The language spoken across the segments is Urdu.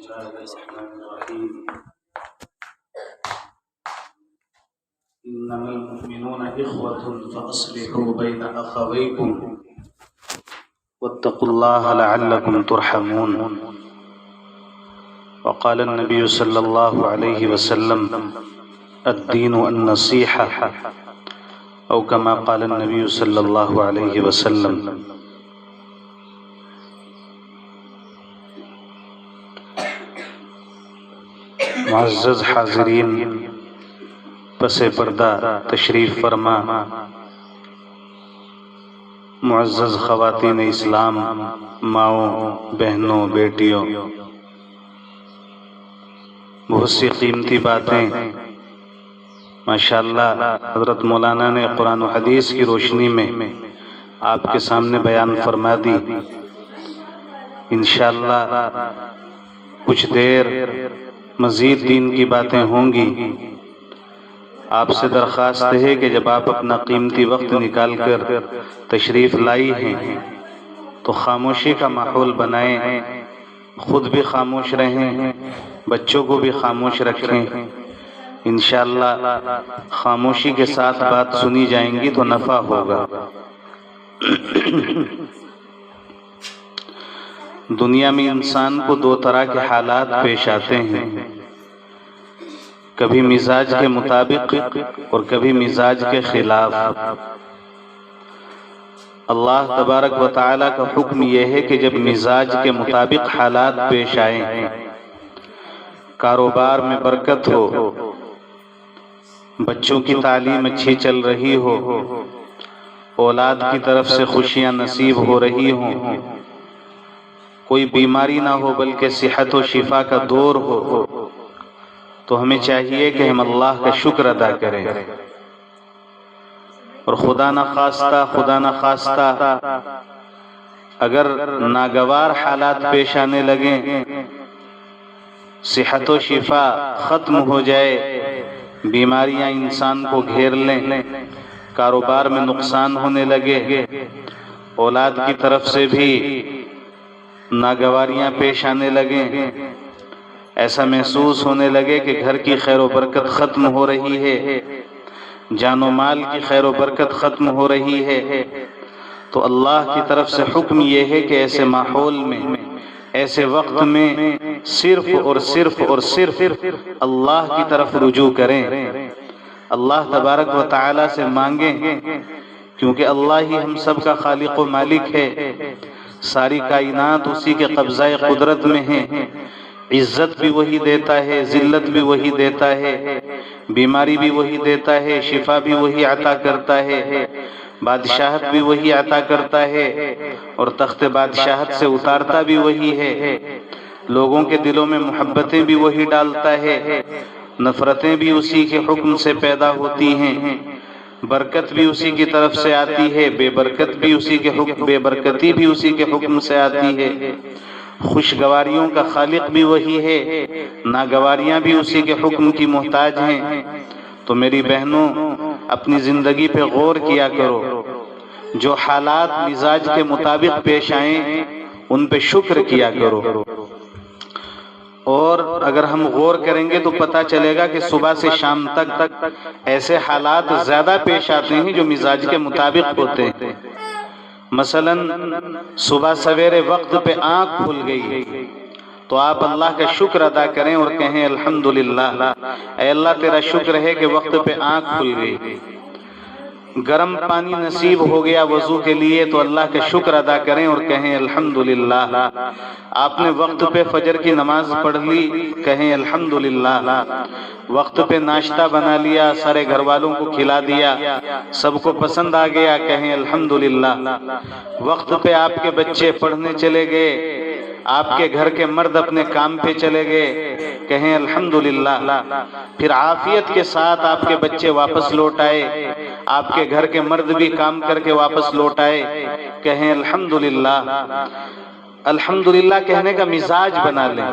الله الرحمن الرحيم إنما المؤمنون إخوة فأصلحوا بين أخويكم واتقوا الله لعلكم ترحمون. وقال النبي صلى الله عليه وسلم الدين النصيحة أو كما قال النبي صلى الله عليه وسلم. معزز حاضرین، پس پردہ تشریف فرما معزز خواتین اسلام، ماؤں، بہنوں، بیٹیوں، بہت سی قیمتی باتیں ماشاءاللہ حضرت مولانا نے قرآن و حدیث کی روشنی میں آپ کے سامنے بیان فرما دی. انشاءاللہ کچھ دیر مزید دین کی باتیں ہوں گی. آپ سے درخواست ہے کہ جب آپ اپنا قیمتی وقت نکال کر تشریف لائی ہیں تو خاموشی کا ماحول بنائیں، خود بھی خاموش رہیں، بچوں کو بھی خاموش رکھیں. انشاءاللہ خاموشی کے ساتھ بات سنی جائیں گی تو نفع ہوگا. دنیا میں انسان کو دو طرح کے حالات پیش آتے ہیں، کبھی مزاج کے مطابق اور کبھی مزاج کے خلاف. اللہ تبارک و تعالیٰ کا حکم یہ ہے کہ جب مزاج کے مطابق حالات پیش آئیں، کاروبار میں برکت ہو، بچوں کی تعلیم اچھی چل رہی ہو، اولاد کی طرف سے خوشیاں نصیب ہو رہی ہوں، کوئی بیماری نہ ہو بلکہ صحت و شفا کا دور ہو، تو ہمیں چاہیے کہ ہم اللہ کا شکر ادا کریں. اور خدا نخواستہ اگر ناگوار حالات پیش آنے لگیں، صحت و شفا ختم ہو جائے، بیماریاں انسان کو گھیر لیں، کاروبار میں نقصان ہونے لگے، اولاد کی طرف سے بھی ناگواریاں پیش آنے لگیں، ایسا محسوس ہونے لگے کہ گھر کی خیر و برکت ختم ہو رہی ہے، جان و مال کی خیر و برکت ختم ہو رہی ہے، تو اللہ کی طرف سے حکم یہ ہے کہ ایسے ماحول میں، ایسے وقت میں صرف اور صرف اللہ کی طرف رجوع کریں، اللہ تبارک و تعالی سے مانگیں، کیونکہ اللہ ہی ہم سب کا خالق و مالک ہے. ساری کائنات اسی کے قبضہ قدرت میں ہے. عزت بھی وہی دیتا ہے، ذلت بھی وہی دیتا ہے، بیماری بھی وہی دیتا ہے، شفا بھی وہی عطا کرتا ہے، بادشاہت بھی وہی عطا کرتا ہے، اور تخت بادشاہت سے اتارتا بھی وہی ہے. لوگوں کے دلوں میں محبتیں بھی وہی ڈالتا ہے، نفرتیں بھی اسی کے حکم سے پیدا ہوتی ہیں، برکت بھی اسی کی طرف سے آتی ہے، بے برکتی بھی اسی کے حکم سے آتی ہے. خوشگواریوں کا خالق بھی وہی ہے، ناگواریاں بھی اسی کے حکم کی محتاج ہیں. تو میری بہنوں، اپنی زندگی پہ غور کیا کرو. جو حالات مزاج کے مطابق پیش آئیں ان پہ شکر کیا کرو. اور اگر ہم غور کریں گے تو پتہ چلے گا کہ صبح سے شام تک ایسے حالات زیادہ پیش آتے ہیں جو مزاج کے مطابق ہوتے ہیں. مثلا صبح سویرے وقت پہ آنکھ کھل گئی تو آپ اللہ کا شکر ادا کریں اور کہیں الحمدللہ، اے اللہ تیرا شکر ہے کہ وقت پہ آنکھ کھل گئی. گرم پانی نصیب ہو گیا وضو کے لیے تو اللہ کا شکر ادا کریں اور کہیں الحمدللہ. آپ نے وقت پہ فجر کی نماز پڑھ لی، کہیں الحمدللہ. وقت پہ ناشتہ بنا لیا، سارے گھر والوں کو کھلا دیا، سب کو پسند آ گیا، کہیں الحمدللہ. وقت پہ آپ کے بچے پڑھنے چلے گئے، آپ کے گھر کے مرد اپنے کام پہ چلے گئے، کہیں الحمدللہ. پھر عافیت کے ساتھ آپ کے بچے واپس لوٹ آئے، آپ کے گھر کے مرد بھی کام کر کے واپس لوٹ آئے، کہیں الحمدللہ. الحمدللہ کہنے کا مزاج بنا لیں.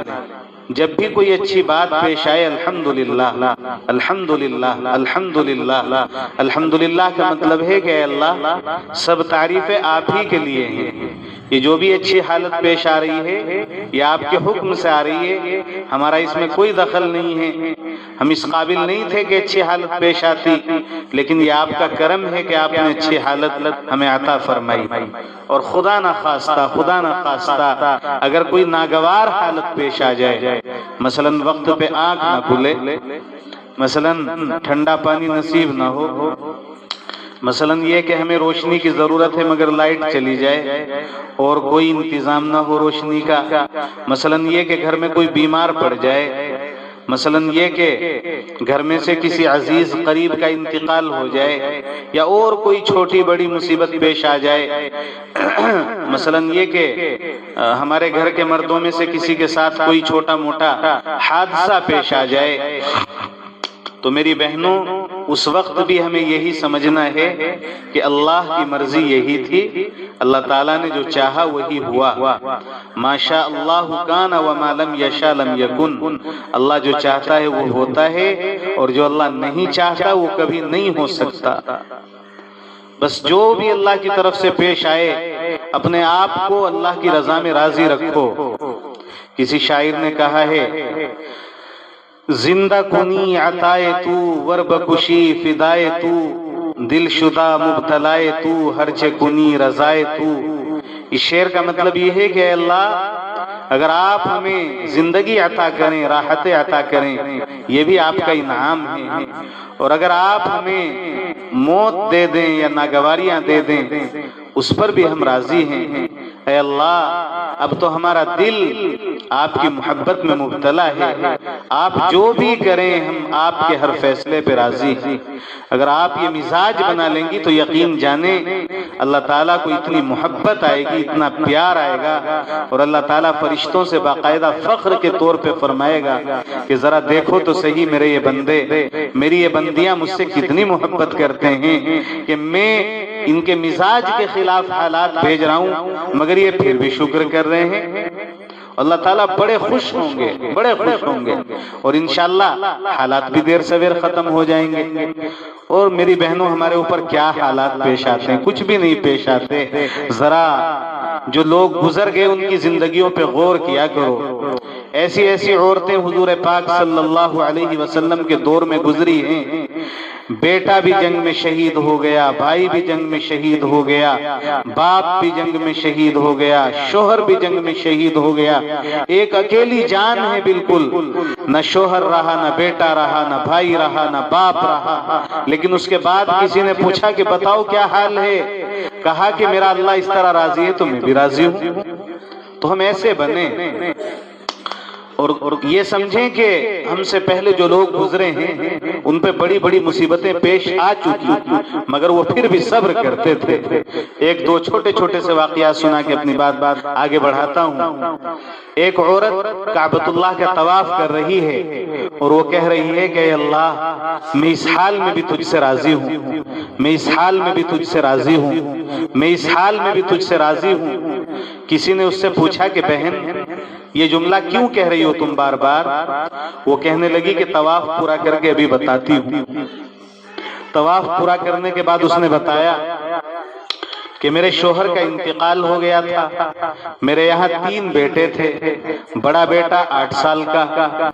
جب بھی کوئی اچھی بات پیش آئے الحمدللہ الحمدللہ الحمدللہ. الحمدللہ کا مطلب ہے کہ اے اللہ سب تعریفیں آپ ہی کے لیے ہیں. یہ جو بھی اچھی حالت پیش آ رہی ہے یہ آپ کے حکم سے آ رہی ہے، ہمارا اس میں کوئی دخل نہیں ہے، ہم اس قابل نہیں تھے کہ اچھی حالت پیش آتی، لیکن یہ آپ کا کرم ہے کہ آپ نے اچھی حالت ہمیں عطا فرمائی۔ اور خدا نہ خواستہ اگر کوئی ناگوار حالت پیش آ جائے، مثلا وقت پہ آنکھ نہ کھلے، مثلا ٹھنڈا پانی نصیب نہ ہو، مثلا یہ کہ ہمیں روشنی کی ضرورت ہے مگر لائٹ چلی جائے اور کوئی انتظام نہ ہو روشنی کا، مثلا یہ کہ گھر میں کوئی بیمار پڑ جائے، مثلا یہ کہ گھر میں سے کسی عزیز قریب کا انتقال ہو جائے، یا اور کوئی چھوٹی بڑی مصیبت پیش آ جائے، مثلا یہ کہ ہمارے گھر کے مردوں میں سے کسی کے ساتھ کوئی چھوٹا موٹا حادثہ پیش آ جائے، تو میری بہنوں اس وقت بھی ہمیں یہی سمجھنا ہے کہ اللہ کی مرضی یہی تھی، اللہ تعالیٰ نے جو چاہا وہی ہوا، ما شاء اللہ کان وما لم یشاء لم یکن، اللہ جو چاہتا ہے وہ ہوتا ہے اور جو اللہ نہیں چاہتا وہ کبھی نہیں ہو سکتا۔ بس جو بھی اللہ کی طرف سے پیش آئے اپنے آپ کو اللہ کی رضا میں راضی رکھو۔ کسی شاعر نے کہا ہے، زندہ کنی عطائے تو ورب کشی فدائے تو، دل شدہ مبتلائے تو ہرچے کنی رضائے تو۔ اس شعر کا مطلب یہ ہے کہ اے اللہ اگر آپ ہمیں زندگی عطا کریں، راحت عطا کریں، یہ بھی آپ کا انعام ہے، اور اگر آپ ہمیں موت دے دیں یا ناگواریاں دے دیں اس پر بھی ہم راضی ہیں۔ اے اللہ اب تو ہمارا دل آپ کی محبت میں مبتلا ہے، آپ جو بھی کریں ہم آپ کے ہر فیصلے پہ راضی ہیں۔ اگر آپ یہ مزاج بنا لیں گی تو یقین جانیں اللہ تعالیٰ کو اتنی محبت آئے گی، اتنا پیار آئے گا، اور اللہ تعالیٰ فرشتوں سے باقاعدہ فخر کے طور پہ فرمائے گا کہ ذرا دیکھو تو صحیح میرے یہ بندے، میری یہ بندیاں مجھ سے کتنی محبت کرتے ہیں کہ میں ان کے مزاج کے خلاف حالات بھیج رہا ہوں مگر یہ پھر بھی شکر کر رہے ہیں۔ اللہ تعالیٰ بڑے خوش ہوں گے اور انشاءاللہ حالات بھی دیر سویر ختم ہو جائیں گے۔ اور میری بہنوں ہمارے اوپر کیا حالات پیش آتے ہیں؟ کچھ بھی نہیں پیش آتے۔ ذرا جو لوگ گزر گئے ان کی زندگیوں پہ غور کیا کرو۔ ایسی ایسی عورتیں حضور پاک صلی اللہ علیہ وسلم کے دور میں گزری ہیں، بیٹا بھی جنگ میں شہید ہو گیا، بھائی بھی جنگ میں شہید ہو گیا، باپ بھی جنگ میں شہید ہو گیا، شوہر بھی جنگ میں شہید ہو گیا، ایک اکیلی جان ہے بالکل، نہ شوہر رہا، نہ بیٹا رہا، نہ بھائی رہا، نہ باپ رہا، لیکن اس کے بعد کسی نے پوچھا کہ بتاؤ کیا حال ہے؟ کہا کہ میرا اللہ اس طرح راضی ہے تو میں بھی راضی ہوں۔ تو ہم ایسے بنیں اور یہ سمجھیں کہ ہم سے پہلے جو لوگ گزرے ہیں ان پہ بڑی بڑی مصیبتیں پیش آ چکی مگر وہ پھر بھی صبر کرتے تھے۔ ایک دو چھوٹے چھوٹے سے واقعات سنا کے اپنی بات آگے بڑھاتا ہوں۔ ایک عورت کعبۃ اللہ کا طواف کر رہی ہے اور وہ کہہ رہی ہے کہ اے اللہ میں اس حال میں بھی تجھ سے راضی ہوں، میں اس حال میں بھی تجھ سے راضی ہوں، میں اس حال میں بھی تجھ سے راضی ہوں۔ کسی نے اس سے پوچھا کہ بہن یہ جملہ کیوں کہہ رہی ہو تم بار بار؟ وہ کہنے لگی کہ طواف پورا کر کے ابھی بتاتی ہوں۔ طواف پورا کرنے کے بعد اس نے بتایا کہ میرے شوہر کا انتقال ہو گیا تھا، میرے یہاں 3 بیٹے تھے، بڑا بیٹا 8 سال کا،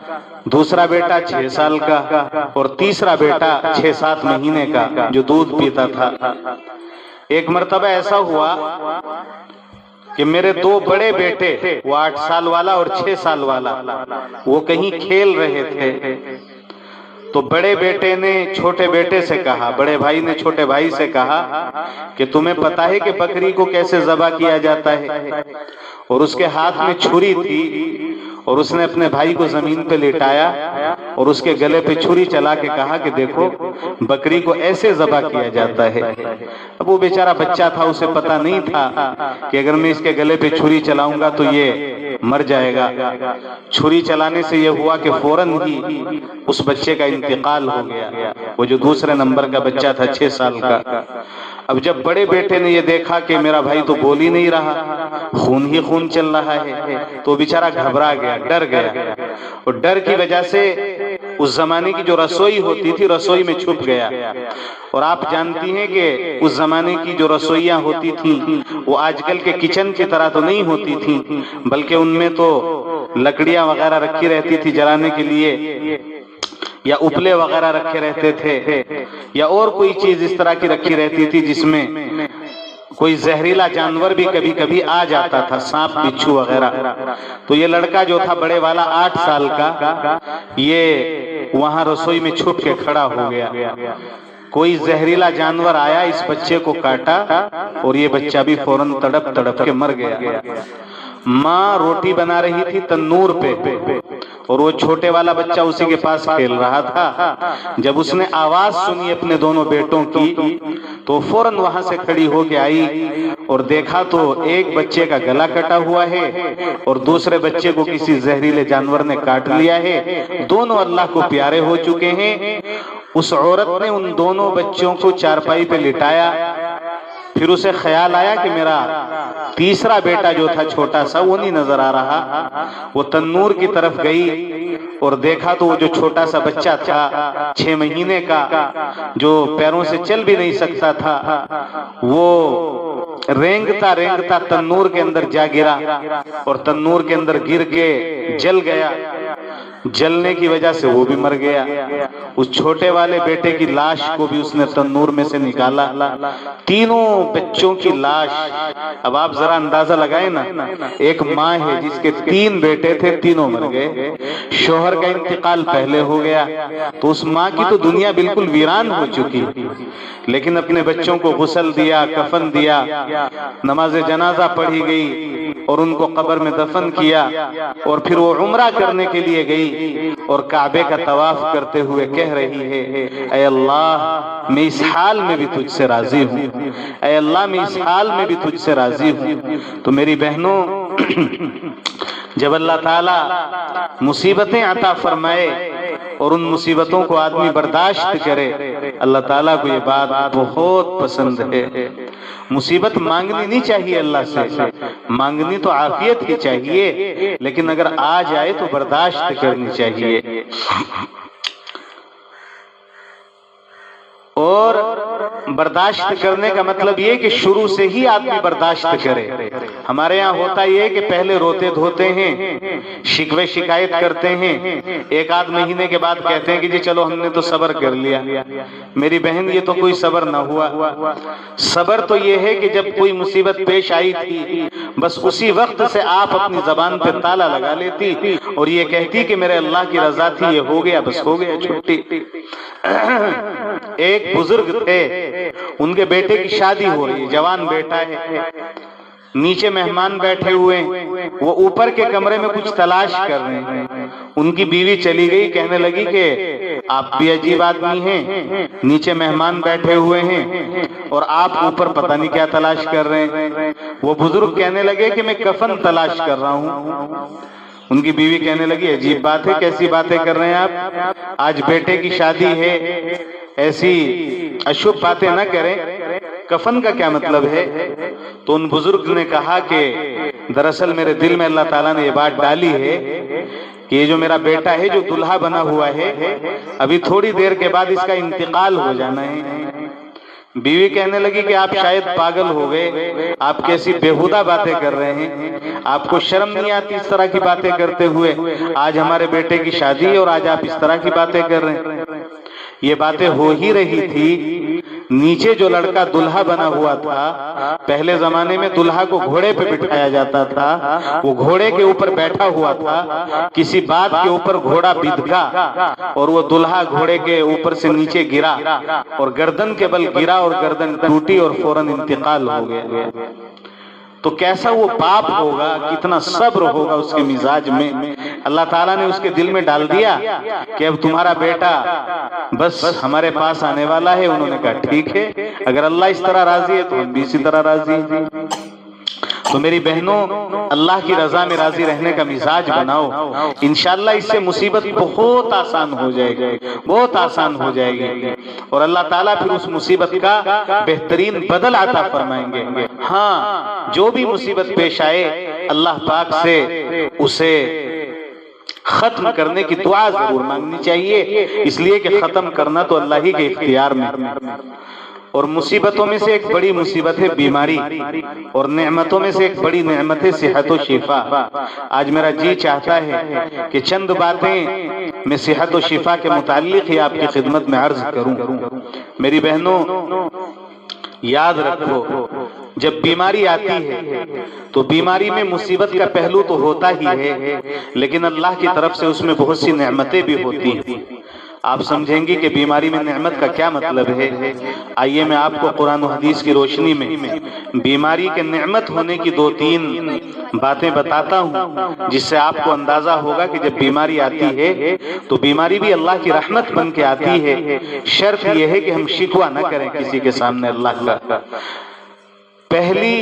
دوسرا بیٹا 6 سال کا اور تیسرا بیٹا 6-7 مہینے کا جو دودھ پیتا تھا۔ ایک مرتبہ ایسا ہوا کہ میرے 2 بڑے بیٹے، وہ 8 سال والا اور 6 سال والا، وہ کہیں کھیل رہے تھے، تو بڑے بیٹے نے چھوٹے بیٹے سے کہا، بڑے بھائی نے چھوٹے بھائی سے کہا کہ تمہیں پتا ہے کہ بکری کو کیسے ذبح کیا جاتا ہے؟ اور اس کے ہاتھ میں چھری تھی اور اس نے اپنے بھائی کو زمین پہ لیٹایا اور اس کے گلے پہ چھری چلا کے کہا کہ دیکھو بکری کو ایسے ذبح کیا جاتا ہے۔ اب وہ بیچارہ بچہ تھا، اسے پتا نہیں تھا کہ اگر میں اس کے گلے پہ چھری چلاؤں گا تو یہ مر جائے گا۔ چھری چلانے سے یہ ہوا کہ فوراً ہی اس بچے کا انتقال ہو گیا، وہ جو دوسرے نمبر کا بچہ تھا 6 سال کا۔ اب جب بڑے بیٹے نے یہ دیکھا کہ میرا بھائی تو بول ہی نہیں رہا، خون ہی خون چل رہا ہے، تو بیچارہ گھبرا گیا، ڈر گیا، اور ڈر کی وجہ سے اس زمانے کی جو رسوئی ہوتی تھی رسوئی میں چھپ گیا. اور آپ جانتی ہیں کہ اس زمانے کی جو رسوئیاں ہوتی تھیں وہ آج کل کے کچن کی طرح تو نہیں ہوتی تھیں، بلکہ ان میں تو لکڑیاں وغیرہ رکھی رہتی تھی جلانے کے لیے، یا اپلے وغیرہ رکھے رہتے تھے، یا اور کوئی چیز اس طرح کی رکھی رہتی تھی جس میں کوئی زہریلا جانور بھی کبھی کبھی آ جاتا تھا، سانپ بچھو وغیرہ. تو یہ لڑکا جو تھا بڑے والا 8 سال کا، یہ وہاں رسوئی میں چھپ کے کھڑا ہو گیا. کوئی زہریلا جانور آیا، اس بچے کو کاٹا اور یہ بچہ بھی فوراً تڑپ تڑپ کے مر گیا. ماں روٹی بنا رہی تھی تنور پہ اور وہ چھوٹے والا بچہ اسی کے پاس کھیل رہا تھا. جب اس نے آواز سنی اپنے دونوں بیٹوں کی تو فوراً وہاں سے کھڑی ہو کے آئی اور دیکھا تو ایک بچے کا گلا کٹا ہوا ہے اور دوسرے بچے کو کسی زہریلے جانور نے کاٹ لیا ہے. دونوں اللہ کو پیارے ہو چکے ہیں. اس عورت نے ان دونوں بچوں کو چارپائی پہ لٹایا. پھر اسے خیال آیا کہ میرا تیسرا بیٹا جو تھا چھوٹا سا وہ نہیں نظر آ رہا. وہ تنور کی طرف گئی اور دیکھا تو وہ جو چھوٹا سا بچہ تھا 6 مہینے کا جو پیروں سے چل بھی نہیں سکتا تھا وہ رینگتا رینگتا تنور کے اندر جا گرا اور تنور کے اندر گر کے جل گیا. جلنے کی وجہ سے وہ بھی مر گیا. اس چھوٹے والے بیٹے کی لاش کو بھی اس نے تنور میں سے نکالا. تینوں بچوں کی لاش. اب آپ ذرا اندازہ لگائیں نا، ایک ماں ہے جس کے 3 بیٹے تھے، تینوں مر گئے. شوہر کا انتقال پہلے ہو گیا تو اس ماں کی تو دنیا بالکل ویران ہو چکی، لیکن اپنے بچوں کو غسل دیا، کفن دیا، نماز جنازہ پڑھی گئی اور ان کو قبر میں دفن کیا. اور پھر وہ عمرہ کرنے کے لیے گئی اور کعبے کا طواف کرتے ہوئے کہہ رہی ہے، اے اللہ میں اس حال میں بھی تجھ سے راضی ہوں، اے اللہ میں اس حال میں بھی تجھ سے راضی ہوں. تو میری بہنوں، جب اللہ تعالیٰ مصیبتیں عطا فرمائے اور ان مصیبتوں کو آدمی برداشت کرے، اللہ تعالیٰ کو یہ بات بہت پسند ہے. مصیبت مانگنی نہیں چاہیے اللہ سے، مانگنی تو عافیت ہی چاہیے، لیکن اگر آ جائے تو برداشت کرنی چاہیے. اور برداشت کرنے کا مطلب یہ کہ شروع سے ہی آدمی برداشت کرے. ہمارے یہاں ہوتا یہ کہ پہلے روتے دھوتے ہیں، شکوے شکایت کرتے ہیں، 1 آدھ مہینے کے بعد کہتے ہیں کہ جی چلو ہم نے تو صبر کر لیا. میری بہن یہ تو کوئی صبر نہ ہوا. صبر تو یہ ہے کہ جب کوئی مصیبت پیش آئی تھی بس اسی وقت سے آپ اپنی زبان پہ تالا لگا لیتی اور یہ کہتی کہ میرے اللہ کی رضا تھی، یہ ہو گیا بس ہو گیا، چھٹی. ایک بزرگ تھے، ان کے بیٹے کی شادی ہو رہی ہے، جوان بیٹا ہے، نیچے مہمان بیٹھے ہوئے ہیں، وہ اوپر کے کمرے میں کچھ تلاش کر رہے ہیں. ان کی بیوی چلی گئی، کہنے لگی کہ آپ بھی عجیب آدمی ہیں، نیچے مہمان بیٹھے ہوئے ہیں اور آپ اوپر پتہ نہیں کیا تلاش کر رہے ہیں. وہ بزرگ کہنے لگے کہ میں کفن تلاش کر رہا ہوں. ان کی بیوی کہنے لگی عجیب بات ہے، کیسی باتیں کر رہے ہیں آپ، آج بیٹے کی شادی ہے، ایسی اشوب باتیں نہ کریں، کفن کا کیا مطلب ہے. تو ان بزرگ نے کہا کہ دراصل میرے دل میں اللہ تعالیٰ نے یہ بات ڈالی ہے کہ یہ جو میرا بیٹا ہے جو دلہا بنا ہوا ہے، ابھی تھوڑی دیر کے بعد اس کا انتقال ہو جانا ہے. بیوی کہنے لگی کہ آپ شاید پاگل ہو گئے، آپ کیسی بیہودہ باتیں کر رہے ہیں، آپ کو شرم نہیں آتی اس طرح کی باتیں کرتے ہوئے، آج ہمارے بیٹے کی شادی ہے اور آج آپ اس طرح کی باتیں کر رہے ہیں. یہ باتیں ہو ہی رہی تھی، نیچے جو لڑکا دلہا بنا ہوا تھا، پہلے زمانے میں دلہا کو گھوڑے پہ بٹھایا جاتا تھا، وہ گھوڑے کے اوپر بیٹھا ہوا تھا، کسی بات کے اوپر گھوڑا بدھا اور وہ دلہا گھوڑے کے اوپر سے نیچے گرا اور گردن کے بل گرا اور گردن ٹوٹی اور فوراً انتقال ہو گیا. تو کیسا وہ باپ ہوگا، کتنا صبر ہوگا اس کے مزاج میں. اللہ تعالیٰ نے اس کے دل میں ڈال دیا کہ اب تمہارا بیٹا بس ہمارے پاس آنے والا ہے. انہوں نے کہا ٹھیک ہے، اگر اللہ اس طرح راضی ہے تو ہم بھی اسی طرح راضی ہیں. تو میری بہنوں، اللہ کی رضا میں راضی رہنے کا مزاج بناؤ، انشاءاللہ اس سے مصیبت بہت آسان ہو جائے گی، بہت آسان ہو جائے گی، اور اللہ تعالیٰ پھر اس مصیبت کا بہترین بدل عطا فرمائیں گے. ہاں، جو بھی مصیبت پیش آئے اللہ پاک سے اسے ختم کرنے کی دعا ضرور مانگنی چاہیے، اس لیے کہ ختم کرنا تو اللہ ہی کے اختیار میں۔ اور مصیبتوں میں سے ایک بڑی مصیبت ہے بیماری، اور نعمتوں میں سے ایک بڑی نعمت ہے صحت و شفا۔ آج میرا جی چاہتا ہے کہ چند باتیں میں صحت و شفا کے متعلق ہی آپ کی خدمت میں عرض کروں۔ میری بہنوں، یاد رکھو، جب بیماری آتی ہے تو بیماری میں مصیبت کا پہلو تو ہوتا ہی ہے، لیکن اللہ کی طرف سے اس میں بہت سی نعمتیں بھی ہوتی ہیں۔ آپ سمجھیں گے کہ بیماری میں نعمت کا کیا مطلب ہے۔ آئیے میں آپ کو قرآن و حدیث کی روشنی میں بیماری کے نعمت ہونے کی 2-3 باتیں بتاتا ہوں، جس سے آپ کو اندازہ ہوگا کہ جب بیماری آتی ہے تو بیماری بھی اللہ کی رحمت بن کے آتی ہے۔ شرط یہ ہے کہ ہم شکوہ نہ کریں کسی کے سامنے اللہ کا۔ پہلی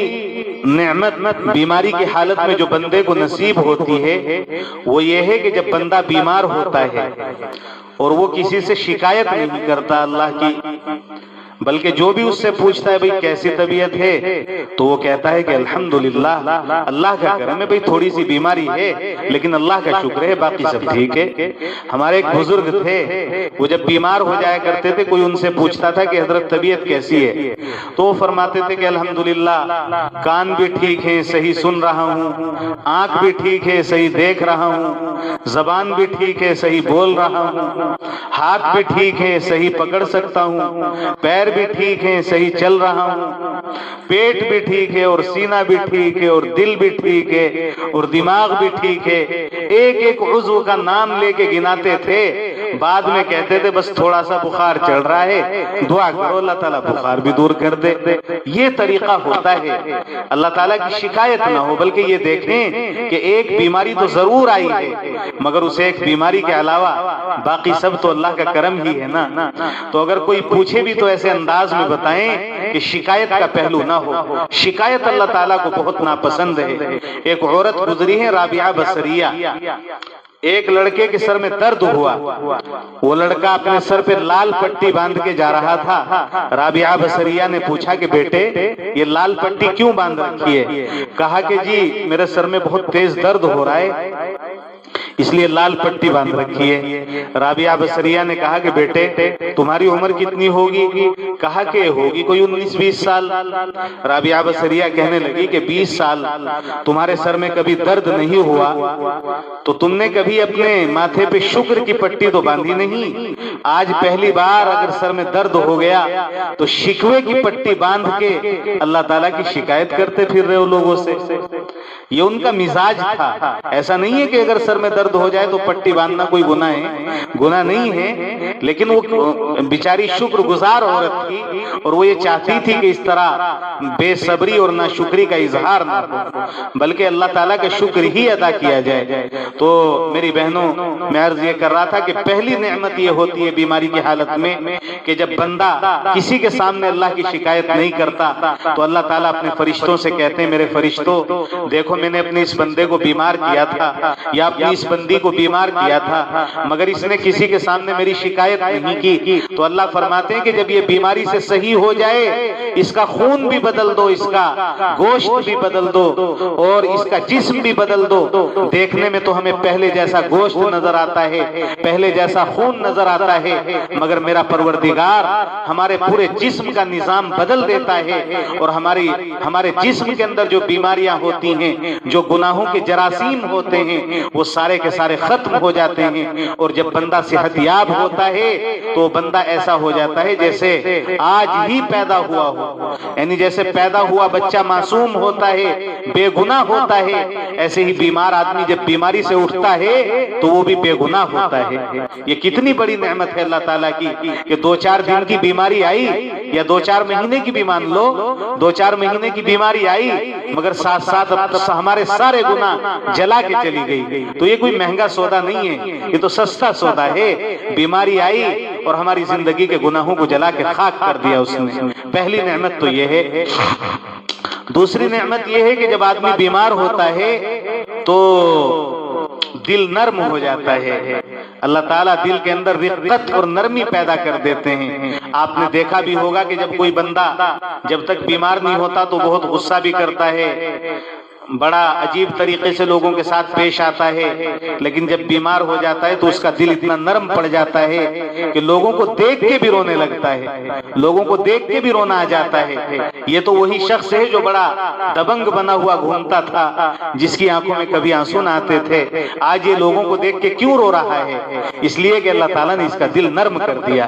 نعمت بیماری کی حالت میں جو بندے کو نصیب ہوتی ہے وہ یہ ہے کہ جب بندہ بیمار ہوتا ہے اور وہ کسی سے شکایت نہیں کرتا اللہ کی، بلکہ جو بھی اس سے پوچھتا ہے بھئی کیسی طبیعت ہے تو وہ کہتا ہے کہ الحمدللہ، اللہ کا کرم ہے، بھئی تھوڑی سی بیماری ہے لیکن اللہ کا شکر ہے، باقی سب ٹھیک ہے۔ ہمارے ایک بزرگ تھے، وہ جب بیمار ہو جایا کرتے تھے، کوئی ان سے پوچھتا تھا کہ حضرت طبیعت کیسی ہے تو وہ فرماتے تھے کہ الحمدللہ، کان بھی ٹھیک ہے، صحیح سن رہا ہوں، آنکھ بھی ٹھیک ہے، صحیح دیکھ رہا ہوں، زبان بھی ٹھیک ہے، صحیح بول رہا ہوں، ہاتھ بھی ٹھیک ہے، صحیح پکڑ سکتا ہوں، پیر بھی ٹھیک ہے، صحیح چل رہا ہوں، پیٹ بھی ٹھیک ہے اور سینہ بھی ٹھیک ہے اور دل بھی ٹھیک ہے اور دماغ بھی ٹھیک ہے۔ ایک ایک عضو کا نام لے کے گناتے تھے، بعد میں کہتے تھے بس تھوڑا سا بخار چڑھ رہا ہے، دعا کرو اللہ تعالیٰ بخار بھی دور کر دے۔ یہ طریقہ ہوتا ہے، اللہ تعالیٰ کی شکایت نہ ہو، بلکہ یہ دیکھیں کہ ایک بیماری تو ضرور آئی ہے مگر اسے ایک بیماری کے علاوہ باقی سب تو اللہ کا کرم ہی ہے نا۔ تو اگر کوئی پوچھے بھی تو ایسے انداز میں بتائیں کہ شکایت کا پہلو نہ ہو۔ شکایت اللہ تعالیٰ کو بہت ناپسند ہے۔ ایک عورت گزری ہے رابعہ بصریہ، ایک لڑکے کے سر میں درد ہوا، وہ لڑکا اپنے سر پہ لال پٹی باندھ کے جا رہا تھا۔ رابعہ بصریہ نے پوچھا کہ بیٹے یہ لال پٹی کیوں باندھ رکھی ہے؟ کہا کہ جی میرے سر میں بہت تیز درد ہو رہا ہے اس لیے لال پٹی باندھ رکھی ہے۔ رابعہ بصریہ نے کہا کہ بیٹے تمہاری عمر کتنی ہوگی؟ کہا کہ ہوگی کوئی 19-20 سال۔ رابعہ بصریہ کہنے لگی کہ 20 سال تمہارے سر میں کبھی درد نہیں ہوا تو تم نے کبھی اپنے ماتھے پہ شکر کی پٹی تو باندھی نہیں، آج پہلی بار اگر سر میں درد ہو گیا تو شکوے کی پٹی باندھ کے اللہ تعالیٰ کی شکایت کرتے پھر رہے ہو لوگوں سے۔ یہ ان کا مزاج تھا۔ ایسا نہیں ہے کہ اگر سر میں درد ہو جائے تو پٹی باندھنا کوئی گناہ ہے، گناہ نہیں ہے، لیکن وہ بیچاری شکر گزار عورت تھی اور وہ یہ چاہتی تھی کہ اس طرح بے صبری اور ناشکری کا اظہار نہ ہو بلکہ اللہ تعالیٰ کا شکر ہی ادا کیا جائے۔ تو میری بہنوں، میں عرض یہ کر رہا تھا کہ پہلی نعمت یہ ہوتی ہے بیماری کی حالت میں کہ جب بندہ کسی کے سامنے اللہ کی شکایت نہیں کرتا تو اللہ تعالیٰ اپنے فرشتوں سے کہتے ہیں میرے فرشتوں دیکھو میں نے اپنے اس بندے کو بیمار کیا تھا یا اپنی اس بندی کو بیمار کیا تھا مگر اس نے کسی کے سامنے میری شکایت نہیں کی، تو اللہ فرماتے ہیں کہ جب یہ بیماری سے صحیح ہو جائے اس کا خون بھی بدل دو، اس کا گوشت بھی بدل دو اور اس کا جسم بھی بدل دو۔ دیکھنے میں تو ہمیں پہلے جیسا گوشت نظر آتا ہے، پہلے جیسا خون نظر آتا ہے، مگر میرا پروردگار ہمارے پورے جسم کا نظام بدل دیتا ہے اور ہمارے جسم کے اندر جو بیماریاں ہوتی ہیں، جو گناہوں کے جراثیم ہوتے ہیں، وہ سارے کے سارے ختم ہو جاتے ہیں۔ اور جب بندہ صحت یاب ہوتا ہے تو بندہ ایسا ہو جاتا ہے جیسے آج ہی پیدا ہوا ہو، یعنی جیسے پیدا ہوا بچہ معصوم ہوتا ہے، بے گناہ ہوتا ہے، ایسے ہی بیمار آدمی جب بیماری سے اٹھتا ہے تو وہ بھی بے گناہ ہوتا ہے۔ یہ کتنی بڑی نعمت ہے اللہ تعالیٰ کی کہ 2-4 دن کی بیماری آئی یا 2-4 مہینے کی بھی مان لو، 2-4 مہینے کی بیماری آئی مگر ساتھ ساتھ ہمارے سارے گناہ جلا کے چلی گئی۔ تو یہ کوئی مہنگا سودا نہیں ہے، یہ تو سستا سودا ہے۔ بیماری آئی اور ہماری زندگی کے گناہوں کو جلا کے خاک کر دیا اس نے۔ پہلی نعمت تو یہ ہے۔ دوسری نعمت یہ ہے کہ جب آدمی بیمار ہوتا ہے تو دل نرم ہو جاتا ہے۔ اللہ تعالیٰ دل کے اندر رقت اور نرمی پیدا کر دیتے ہیں۔ آپ نے دیکھا بھی ہوگا کہ جب کوئی بندہ جب تک بیمار نہیں ہوتا تو بہت غصہ بھی کرتا ہے، بڑا عجیب طریقے سے لوگوں کے ساتھ پیش آتا ہے، لیکن جب بیمار ہو جاتا ہے تو اس کا دل اتنا نرم پڑ جاتا ہے کہ لوگوں کو دیکھ کے بھی رونے لگتا ہے، لوگوں کو دیکھ کے بھی رونا آ جاتا ہے۔ یہ تو وہی شخص ہے جو بڑا دبنگ بنا ہوا گھومتا تھا، جس کی آنکھوں میں کبھی آنسو نہ آتے تھے، آج یہ لوگوں کو دیکھ کے کیوں رو رہا ہے؟ اس لیے کہ اللہ تعالیٰ نے اس کا دل نرم کر دیا۔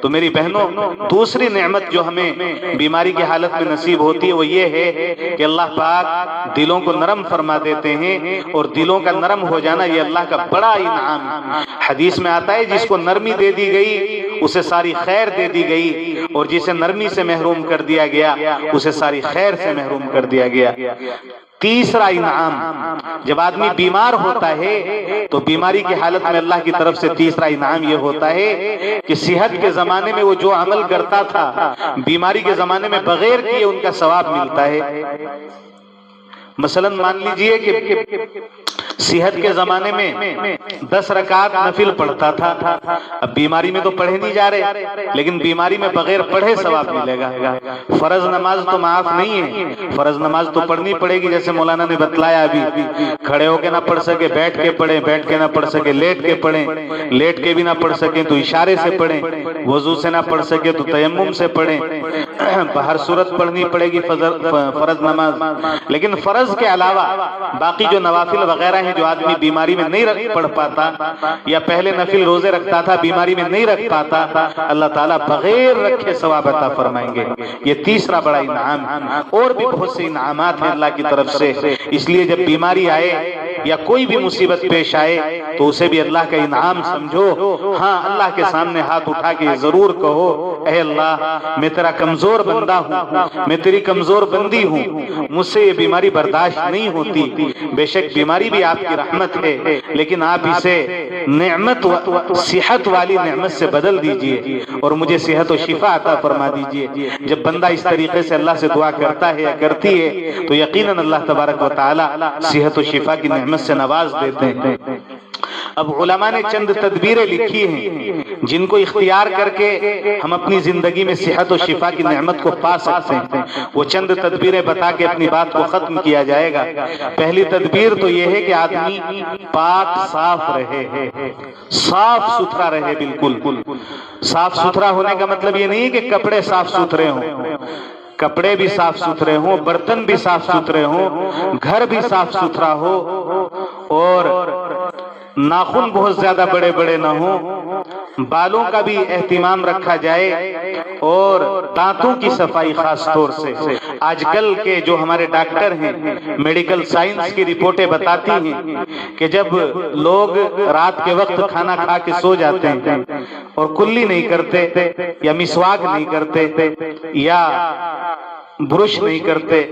تو میری بہنوں، دوسری نعمت جو ہمیں بیماری کی حالت میں نصیب ہوتی ہے وہ یہ ہے کہ اللہ پاک دلوں کو نرم فرما دیتے ہیں، اور دلوں کا نرم ہو جانا یہ اللہ کا بڑا انعام ہے۔ حدیث میں آتا ہے جس کو نرمی دے دی گئی اسے ساری خیر دے دی گئی، اور جسے نرمی سے محروم کر دیا گیا اسے ساری خیر سے محروم کر دیا گیا۔ تیسرا انعام، جب آدمی بیمار ہوتا ہے تو بیماری کی حالت میں اللہ کی طرف سے تیسرا انعام یہ ہوتا ہے کہ صحت کے زمانے میں وہ جو عمل کرتا تھا بیماری کے زمانے میں بغیر کیے ان کا ثواب ملتا ہے۔ مثلا مان لیجئے کہ صحت کے زمانے میں 10 رکعت نفل پڑھتا تھا، اب بیماری میں تو پڑھے نہیں جا رہے، لیکن بیماری میں بغیر پڑھے ثواب ملے گا۔ فرض نماز تو معاف نہیں ہے، فرض نماز تو پڑھنی پڑے گی، جیسے مولانا نے بتلایا ابھی، کھڑے ہو کے نہ پڑھ سکے بیٹھ کے پڑھیں، بیٹھ کے نہ پڑھ سکے لیٹ کے پڑھیں، لیٹ کے بھی نہ پڑھ سکیں تو اشارے سے پڑھیں، وضو سے نہ پڑھ سکے تو تیمم سے پڑھیں، بہر صورت پڑھنی پڑے گی فرض نماز۔ لیکن فرض کے علاوہ باقی جو نوافل وغیرہ ہیں جو آدمی بیماری میں نہیں پڑھ پاتا یا پہلے نفل روزے رکھتا تھا بیماری میں نہیں رکھ پاتا، اللہ تعالیٰ بغیر رکھے ثواب عطا فرمائیں گے۔ یہ تیسرا بڑا انعام ہے، اور بھی بہت سے انعامات ہیں اللہ کی طرف سے۔ اس لیے جب بیماری آئے یا کوئی بھی مصیبت پیش آئے تو اسے بھی اللہ کا انعام سمجھو۔ ہاں، اللہ کے سامنے ہاتھ اٹھا کے ضرور کہو، اے اللہ میں تیرا کمزور بندہ ہوں، میں تیری کمزور بندی ہوں، مجھ سے یہ بیماری برداشت نہیں ہوتی۔ بے شک بیماری بھی آپ کی رحمت ہے، لیکن آپ اسے نعمت صحت والی نعمت سے بدل دیجئے اور مجھے صحت و شفا عطا فرما دیجئے۔ جب بندہ اس طریقے سے اللہ سے دعا کرتا ہے یا کرتی ہے تو یقیناً اللہ تبارک و تعالی صحت و شفا کی نعمت سے نواز دیتے ہیں۔ اب علماء نے چند تدبیریں لکھی ہیں جن کو اختیار کر کے ہم اپنی زندگی میں صحت و شفا کی نعمت کو پا سکتے ہیں۔ وہ چند تدبیریں بتا کے اپنی بات کو ختم کیا جائے گا۔ پہلی تدبیر تو یہ ہے کہ آدمی پاک صاف رہے، صاف ستھرا رہے۔ بالکل صاف ستھرا ہونے کا مطلب یہ نہیں ہے کہ کپڑے صاف ستھرے ہوں، کپڑے بھی صاف ستھرے ہوں، برتن بھی صاف ستھرے ہوں، گھر بھی صاف ستھرا ہو، اور ناخن بہت زیادہ بڑے بڑے نہ ہوں، بالوں کا بھی اہتمام رکھا جائے، اور دانتوں کی صفائی خاص طور سے۔ آج کل کے جو ہمارے ڈاکٹر ہیں، میڈیکل سائنس کی رپورٹیں بتاتی ہیں کہ جب لوگ رات کے وقت کھانا کھا کے سو جاتے ہیں اور کلی نہیں کرتے یا مسواک نہیں کرتے یا برش نہیں کرتے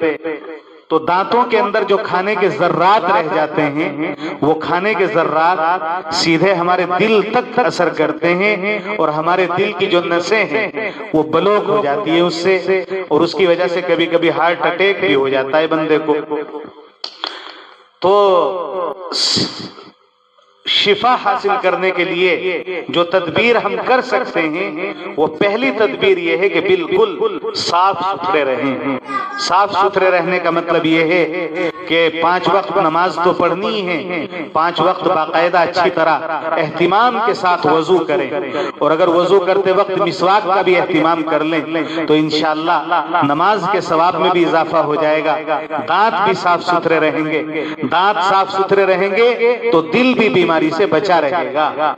تو دانتوں کے اندر جو کھانے کے ذرات رہ جاتے ہیں وہ کھانے کے ذرات سیدھے ہمارے دل تک اثر کرتے ہیں، اور ہمارے دل کی جو نسیں ہیں وہ بلوک ہو جاتی ہے اس سے، اور اس کی وجہ سے کبھی کبھی ہارٹ اٹیک بھی ہو جاتا ہے بندے کو۔ تو شفا حاصل کرنے کے لیے جو تدبیر ہم کر سکتے ہیں وہ پہلی تدبیر یہ ہے کہ بالکل صاف ستھرے رہیں۔ صاف ستھرے رہنے کا مطلب یہ ہے کہ 5 وقت نماز تو پڑھنی ہے، 5 وقت باقاعدہ اچھی طرح اہتمام کے ساتھ وضو کریں، اور اگر وضو کرتے وقت مسواک کا بھی اہتمام کر لیں تو انشاءاللہ نماز کے ثواب میں بھی اضافہ ہو جائے گا۔ دانت بھی صاف ستھرے رہیں گے، دانت صاف ستھرے رہیں گے تو دل بھی بیماری سے بچا رہے گا۔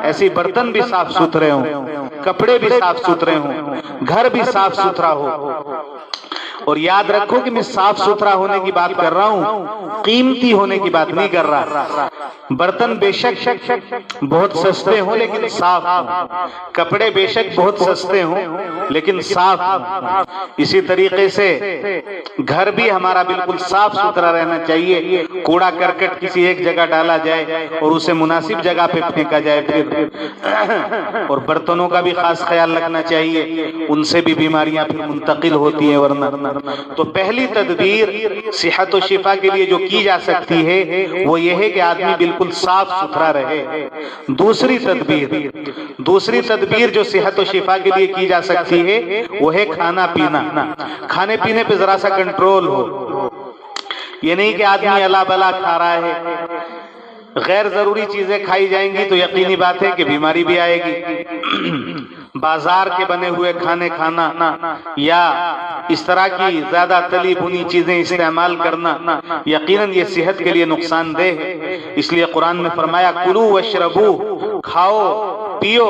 ایسی برتن بھی صاف ستھرے ہوں، کپڑے بھی صاف ستھرے ہوں، گھر بھی صاف ستھرا ہو۔ اور یاد رکھو کہ میں صاف ستھرا ہونے کی بات کر رہا ہوں، قیمتی ہونے کی بات نہیں کر رہا۔ برتن بے شک بہت سستے ہوں لیکن صاف ہوں، کپڑے بے شک بہت سستے ہوں لیکن صاف ہوں۔ اسی طریقے سے گھر بھی ہمارا بالکل صاف ستھرا رہنا چاہیے، کوڑا کرکٹ کسی ایک جگہ ڈالا جائے اور اسے مناسب جگہ پہ پھینکا جائے پھر۔ اور برتنوں کا بھی خاص خیال رکھنا چاہیے، ان سے بھی بیماریاں پھر منتقل ہوتی ہیں ورنہ۔ تو پہلی تدبیر صحت و شفا کے لیے جو کی جا سکتی ہے وہ یہ ہے کہ آدمی بالکل صاف ستھرا رہے۔ دوسری تدبیر جو صحت و شفا کے لیے کی جا سکتی ہے وہ ہے کھانا پینا۔ کھانے پینے پہ ذرا سا کنٹرول ہو۔ یہ نہیں کہ آدمی اللہ بلا کھا رہا ہے، غیر ضروری چیزیں کھائی جائیں گی تو یقینی بات ہے کہ بیماری بھی آئے گی۔ بازار کے بنے ہوئے کھانے کھانا یا اس طرح کی زیادہ تلی بھنی چیزیں استعمال کرنا یقیناً یہ صحت کے لیے نقصان دہ ہے۔ اس لیے قرآن میں فرمایا کلوا واشربوا، کھاؤ پیو،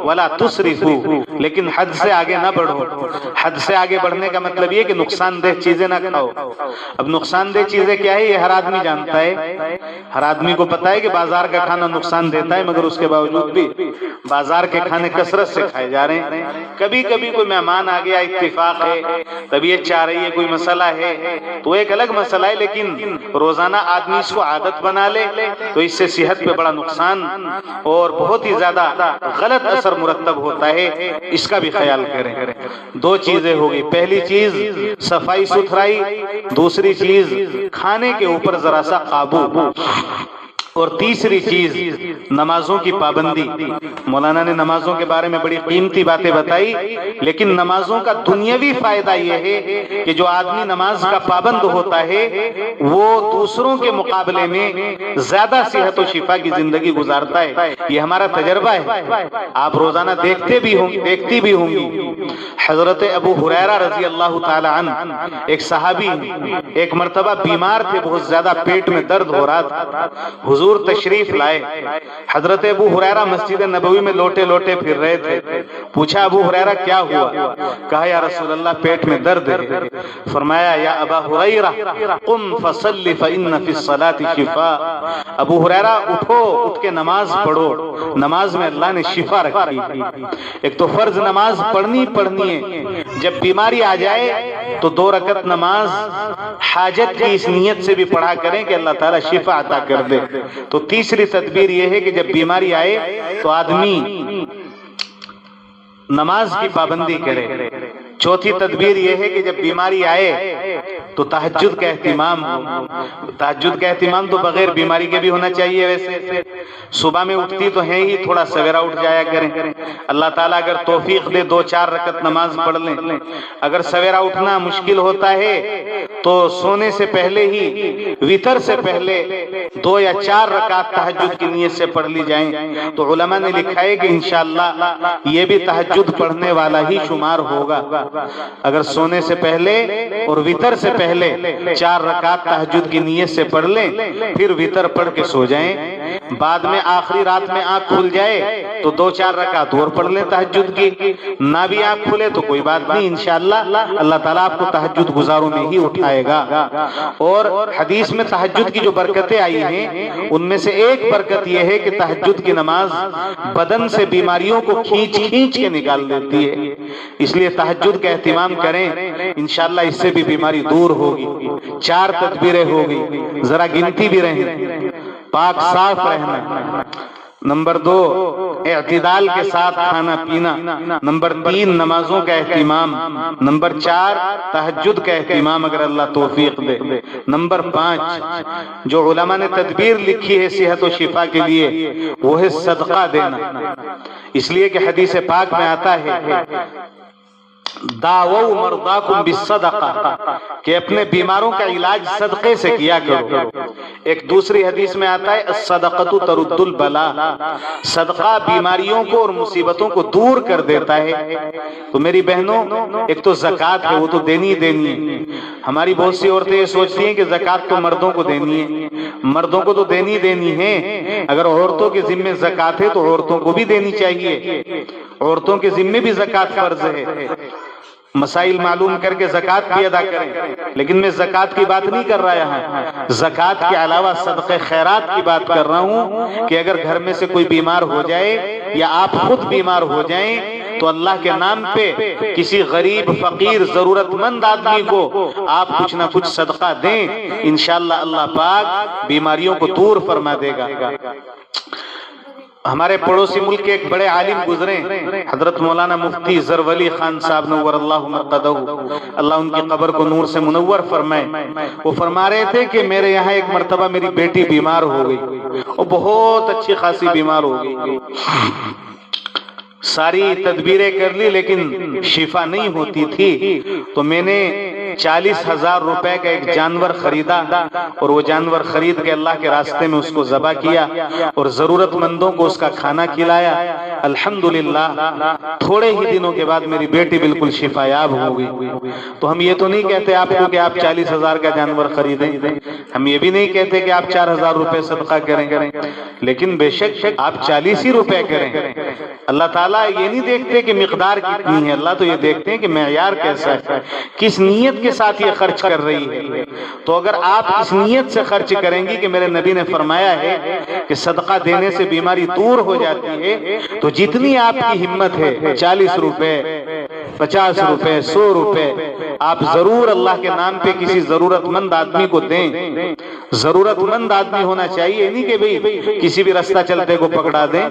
ولا تسرفوا، لیکن حد سے آگے نہ بڑھو۔ حد سے آگے بڑھنے کا مطلب یہ کہ نقصان دہ چیزیں نہ کھاؤ۔ اب نقصان دہ چیزیں کیا ہے یہ ہر آدمی جانتا ہے، ہر آدمی کو پتا ہے کہ بازار کا کھانا نقصان دیتا ہے، مگر اس کے باوجود بھی بازار کے کھانے کثرت سے کھائے جا رہے ہیں۔ کبھی کبھی کوئی مہمان آ گیا، اتفاق ہے، طبیعت چاہ رہی ہے، کوئی مسئلہ ہے تو ایک الگ مسئلہ ہے، لیکن روزانہ آدمی اس کو عادت بنا لے تو اس سے صحت پہ بڑا نقصان اور بہت ہی زیادہ غلط اثر مرتب ہوتا ہے، اس کا بھی خیال کریں۔ دو چیزیں ہوگی، پہلی چیز صفائی ستھرائی، دوسری چیز کھانے کے اوپر ذرا سا قابو، اور تیسری چیز نمازوں کی پابندی۔ مولانا نے نمازوں کے بارے میں بڑی قیمتی باتیں بتائی، لیکن نمازوں کا دنیاوی فائدہ یہ ہے کہ جو آدمی نماز کا پابند ہوتا ہے وہ دوسروں کے مقابلے میں زیادہ صحت و شفا کی زندگی گزارتا ہے۔ یہ ہمارا تجربہ ہے، آپ روزانہ دیکھتی بھی ہوں گی۔ حضرت ابو ہریرہ رضی اللہ تعالی عنہ ایک صحابی ایک مرتبہ بیمار تھے، بہت زیادہ پیٹ میں درد ہو رہا تھا، حضور تشریف لائے۔ حضرت ابو ہریرہ مسجد نبوی میں لوٹے لوٹے پھر رہے تھے، پوچھا ابو ہریرہ کیا ہوا؟ کہا یا رسول اللہ پیٹ میں درد ہے۔ فرمایا یا ابا ہریرہ قم فصلی فإن فی الصلاة شفاء، ابو ہریرہ اٹھو، اٹھ کے نماز پڑھو، نماز میں اللہ نے شفا رکھی۔ ایک تو فرض نماز پڑھنی ہے، جب بیماری آ جائے تو 2 رکعت نماز حاجت کی اس نیت سے بھی پڑھا کریں کہ اللہ تعالیٰ شفا عطا کر دے۔ تو تیسری تدبیر یہ ہے کہ جب بیماری آئے تو آدمی نماز کی پابندی کرے۔ چوتھی تدبیر یہ ہے کہ جب بیماری آئے تو تہجد کا اہتمام ہو۔ تہجد کا اہتمام تو بغیر بیماری کے بھی ہونا چاہیے۔ ویسے صبح میں اٹھتی تو ہیں ہی، تھوڑا سویرا اٹھ جایا کریں۔ اللہ تعالیٰ اگر توفیق دے 2-4 رکعت نماز پڑھ لیں۔ اگر سویرا اٹھنا مشکل ہوتا ہے تو سونے سے پہلے ہی وتر سے پہلے 2 یا 4 رکعت تہجد کی نیت سے پڑھ لی جائیں تو علماء نے لکھا ہے کہ انشاءاللہ یہ بھی تہجد پڑھنے والا ہی شمار ہوگا۔ اگر سونے سے پہلے اور وتر سے پہلے 4 رکعت تہجد کی نیت سے پڑھ لیں، پھر وتر پڑھ کے سو جائیں، بعد میں آخری رات میں آنکھ کھل جائے تو 2-4 رکعت اور پڑھ لیں تہجد کی، نہ بھی آنکھ کھلے تو کوئی بات نہیں، انشاءاللہ اللہ تعالیٰ آپ کو تہجد گزاروں میں ہی اٹھائے گا۔ اور حدیث میں تہجد کی جو برکتیں آئی ہیں ان میں سے ایک برکت یہ ہے کہ تہجد کی نماز بدن سے بیماریوں کو کھینچ کے نکال دیتی ہے، اس لیے تہجد کا اہتمام کریں، انشاءاللہ اس سے بھی بیماری دور ہوگی۔ 4 تدبیریں ہوگی، ذرا گنتی بھی رہیں۔ پاک صاف رہنا، نمبر 2 اعتدال کے ساتھ کھانا پینا، نمبر 3 نمازوں کا اہتمام، نمبر 4 تہجد کا اہتمام اگر اللہ توفیق دے، نمبر 5 جو علماء نے تدبیر لکھی ہے صحت و شفا کے لیے وہ ہے صدقہ دینا۔ اس لیے کہ حدیث پاک میں آتا ہے داؤوا مرضاکم بالصدقہ، کہ اپنے بیماروں کا علاج صدقے سے کیا کرو۔ ایک دوسری حدیث میں آتا ہے الصدقۃ ترد البلا، صدقہ بیماریوں کو اور مصیبتوں کو دور کر دیتا ہے۔ تو میری بہنوں، ایک تو زکوٰۃ ہے وہ تو دینی ہے۔ ہماری بہت سی عورتیں یہ سوچتی ہیں کہ زکوٰۃ تو مردوں کو دینی ہے، مردوں کو تو دینی ہے، اگر عورتوں کے ذمے زکوٰۃ ہے تو عورتوں کو بھی دینی چاہیے، عورتوں کے ذمے بھی زکوٰۃ فرض ہے۔ مسائل معلوم کر کے زکوٰۃ بھی ادا کریں، لیکن میں زکوٰۃ کی بات نہیں کر رہا یہاں، زکوٰۃ کے علاوہ صدقہ خیرات کی بات کر رہا ہوں کہ اگر گھر میں سے کوئی بیمار ہو جائے یا آپ خود بیمار ہو جائیں تو اللہ کے نام پہ کسی غریب فقیر ضرورت مند آدمی کو آپ کچھ نہ کچھ صدقہ دیں، انشاءاللہ اللہ پاک بیماریوں کو دور فرما دے گا۔ ہمارے پڑوسی ملک کے ایک بڑے عالم گزرے، حضرت مولانا مفتی زرولی خان صاحب نور اللہ مرقدہ، اللہ ان کی قبر کو نور سے منور فرمائے۔ وہ فرما رہے تھے کہ میرے یہاں ایک مرتبہ میری بیٹی بیمار ہو گئی، وہ بہت اچھی خاصی بیمار ہو گئی، ساری تدبیریں کر لی لیکن شفا نہیں ہوتی تھی، تو میں نے 40,000 روپے کا ایک جانور خریدا اور وہ جانور خرید کے اللہ کے راستے میں اس کو ذبح کیا اور ضرورت مندوں کو اس کا کھانا کھلایا۔ الحمدللہ تھوڑے ہی دنوں کے بعد میری بیٹی بالکل شفا یاب ہو گئی۔ تو ہم یہ تو نہیں کہتے آپ کو کہ آپ 40,000 کا جانور خریدیں، ہم یہ بھی نہیں کہتے کہ آپ 4,000 روپے صدقہ کریں، لیکن بے شک آپ 40 ہی روپے کریں۔ اللہ تعالیٰ یہ نہیں دیکھتے کہ مقدار کتنی ہے، اللہ تو یہ دیکھتے ہیں کہ معیار کیسا ہے، کس نیت کے ساتھ یہ خرچ کر رہی ہے۔ تو اگر آپ اس نیت سے خرچ کریں گی کہ میرے نبی نے فرمایا ہے کہ صدقہ دینے سے بیماری دور ہو جاتی ہے، تو جتنی آپ کی ہمت ہے 40 روپے 50 روپے 100 روپے آپ ضرور اللہ کے نام پہ کسی ضرورت مند آدمی کو دیں۔ ضرورت مند آدمی ہونا چاہیے، نہیں کہ بھئی کسی بھی رستہ چلتے کو پکڑا دیں۔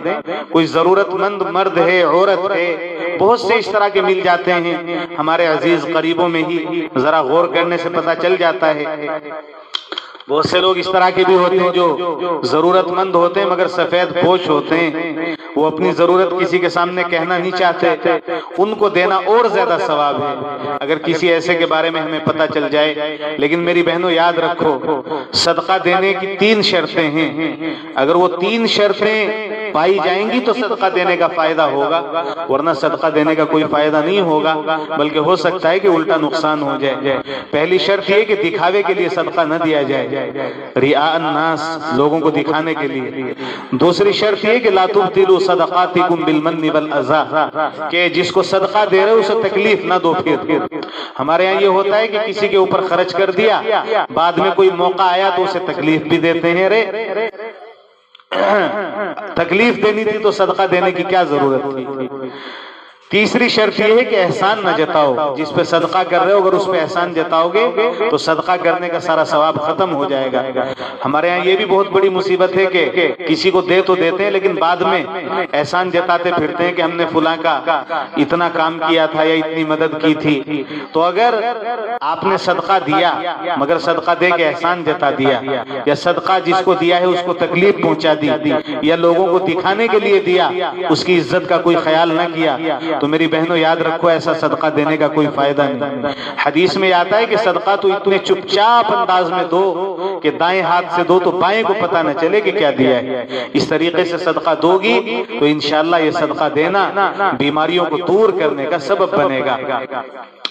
کوئی ضرورت مند مرد ہے، عورت ہے، بہت سے اس طرح کے مل جاتے ہیں ہمارے عزیز قریبوں میں ہی، ذرا غور کرنے سے پتہ چل جاتا ہے۔ بہت سے لوگ اس طرح کے بھی ہوتے ہیں جو ضرورت مند ہوتے ہیں مگر سفید پوش ہوتے ہیں، وہ اپنی ضرورت کسی کے سامنے کہنا نہیں چاہتے، ان کو دینا اور زیادہ ثواب ہے اگر کسی ایسے کے بارے میں ہمیں پتہ چل جائے۔ لیکن میری بہنوں یاد رکھو، صدقہ دینے کی 3 شرطیں ہیں، اگر وہ 3 شرطیں پائی جائیں گی تو صدقہ دینے کا فائدہ ہوگا، ورنہ صدقہ دینے کا کوئی فائدہ نہیں ہوگا، بلکہ ہو سکتا ہے کہ الٹا نقصان ہو جائے۔ پہلی شرط یہ کہ دکھاوے کے لیے صدقہ نہ دیا جائے، ریاء الناس، لوگوں کو دکھانے کے لیے۔ دوسری شرط یہ کہ لا تبطلوا صدقاتکم بالمن والاذى، کہ جس کو صدقہ دے رہے اسے تکلیف نہ دو۔ پھر ہمارے ہاں یہ ہوتا ہے کہ کسی کے اوپر خرچ کر دیا، بعد میں کوئی موقع آیا تو اسے تکلیف بھی دیتے ہیں۔ تکلیف دینی تھی تو صدقہ دینے کی کیا ضرورت تھی؟ تیسری شرط یہ ہے کہ احسان نہ جتاؤ، جس پہ صدقہ کر رہے ہو اگر اس پہ احسان جتاؤ گے تو صدقہ کرنے کا سارا ثواب ختم ہو جائے گا۔ ہمارے یہاں یہ بھی بہت بڑی مصیبت ہے کہ کسی کو دے تو دیتے ہیں لیکن بعد میں احسان جتاتے پھرتے ہیں کہ ہم نے فلاں کا اتنا کام کیا تھا یا اتنی مدد کی تھی۔ تو اگر آپ نے صدقہ دیا مگر صدقہ دے کے احسان جتا دیا، یا صدقہ جس کو دیا ہے اس کو تکلیف پہنچا دی، یا لوگوں کو دکھانے کے لیے دیا، اس کی عزت کا کوئی خیال نہ کیا، تو میری بہنوں یاد رکھو ایسا صدقہ دینے کا کوئی فائدہ نہیں۔ حدیث میں آتا ہے کہ صدقہ تو اتنے چپ چاپ انداز میں دو کہ دائیں ہاتھ سے دو تو بائیں کو پتہ نہ چلے کہ کیا دیا ہے۔ اس طریقے سے صدقہ دو گی تو انشاءاللہ یہ صدقہ دینا بیماریوں کو دور کرنے کا سبب بنے گا۔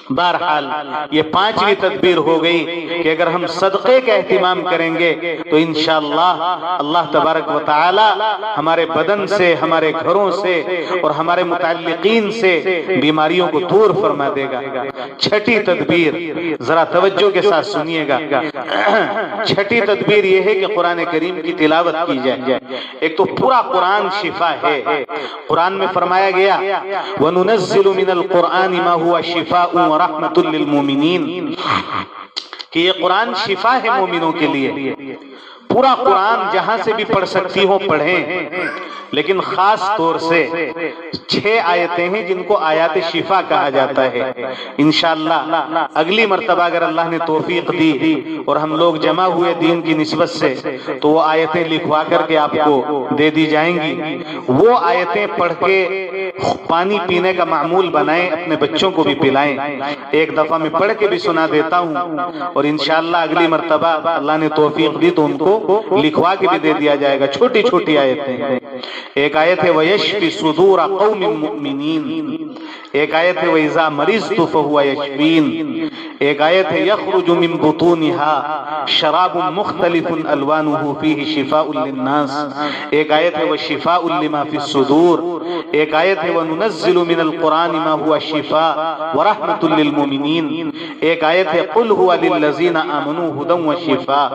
بہرحال یہ 5ویں تدبیر ہو گئی کہ اگر ہم صدقے کا اہتمام کریں گے تو انشاءاللہ اللہ تبارک و تعالی ہمارے بدن سے، ہمارے گھروں سے اور ہمارے متعلقین سے بیماریوں کو دور فرما دے گا۔ چھٹی تدبیر ذرا توجہ کے ساتھ سنیے گا۔ چھٹی تدبیر یہ ہے کہ قرآن کریم کی تلاوت کی جائے۔ ایک تو پورا قرآن شفا ہے، قرآن میں فرمایا گیا وَنُنَزِّلُ مِنَ الْقُرْآنِ مَا هُوَ شِفَاءٌ وَرَحْمَةٌ لِّلْمُؤْمِنِينَ، کہ یہ قرآن شفا ہے مومنوں کے لیے۔ پورا قرآن جہاں سے بھی پڑھ سکتی ہو پڑھیں، لیکن خاص طور سے 6 آیتیں ہیں جن کو آیات شفا کہا جاتا ہے۔ انشاءاللہ اگلی مرتبہ اگر اللہ نے توفیق دی اور ہم لوگ جمع ہوئے دین کی نسبت سے تو وہ آیتیں لکھوا کر کے آپ کو دے دی جائیں گی۔ وہ آیتیں پڑھ کے پانی پینے کا معمول بنائیں، اپنے بچوں کو بھی پلائیں۔ ایک دفعہ میں پڑھ کے بھی سنا دیتا ہوں اور انشاءاللہ اگلی مرتبہ اللہ نے توفیق دی تو ان کو لکھوا کے بھی دے دیا جائے گا۔ چھوٹی چھوٹی آیتیں ہیں۔ ایک آیت ہے وَيَشْفِ صُدُورَ قَوْمٍ مُؤْمِنِينَ، ایک آیت ہے وَإِذَا مَرِضْتُ فَهُوَ يَشْفِينِ، ایک آیت ہے يَخْرُجُ مِن بُطُونِهَا شَرَابٌ مُخْتَلِفٌ أَلْوَانُهُ فِيهِ شِفَاءٌ لِلنَّاسِ، ایک آیت ہے وَشِفَاءٌ لِمَا فِي الصُّدُورِ، ایک آیت ہے وَنُنَزِّلُ مِنَ الْقُرْآنِ مَا هُوَ شِفَاءٌ وَرَحْمَةٌ لِلْمُؤْمِنِينَ، ایک آیت ہے قُلْ هُوَ لِلَّذِينَ آمَنُوا هُدًى وَشِفَاءٌ۔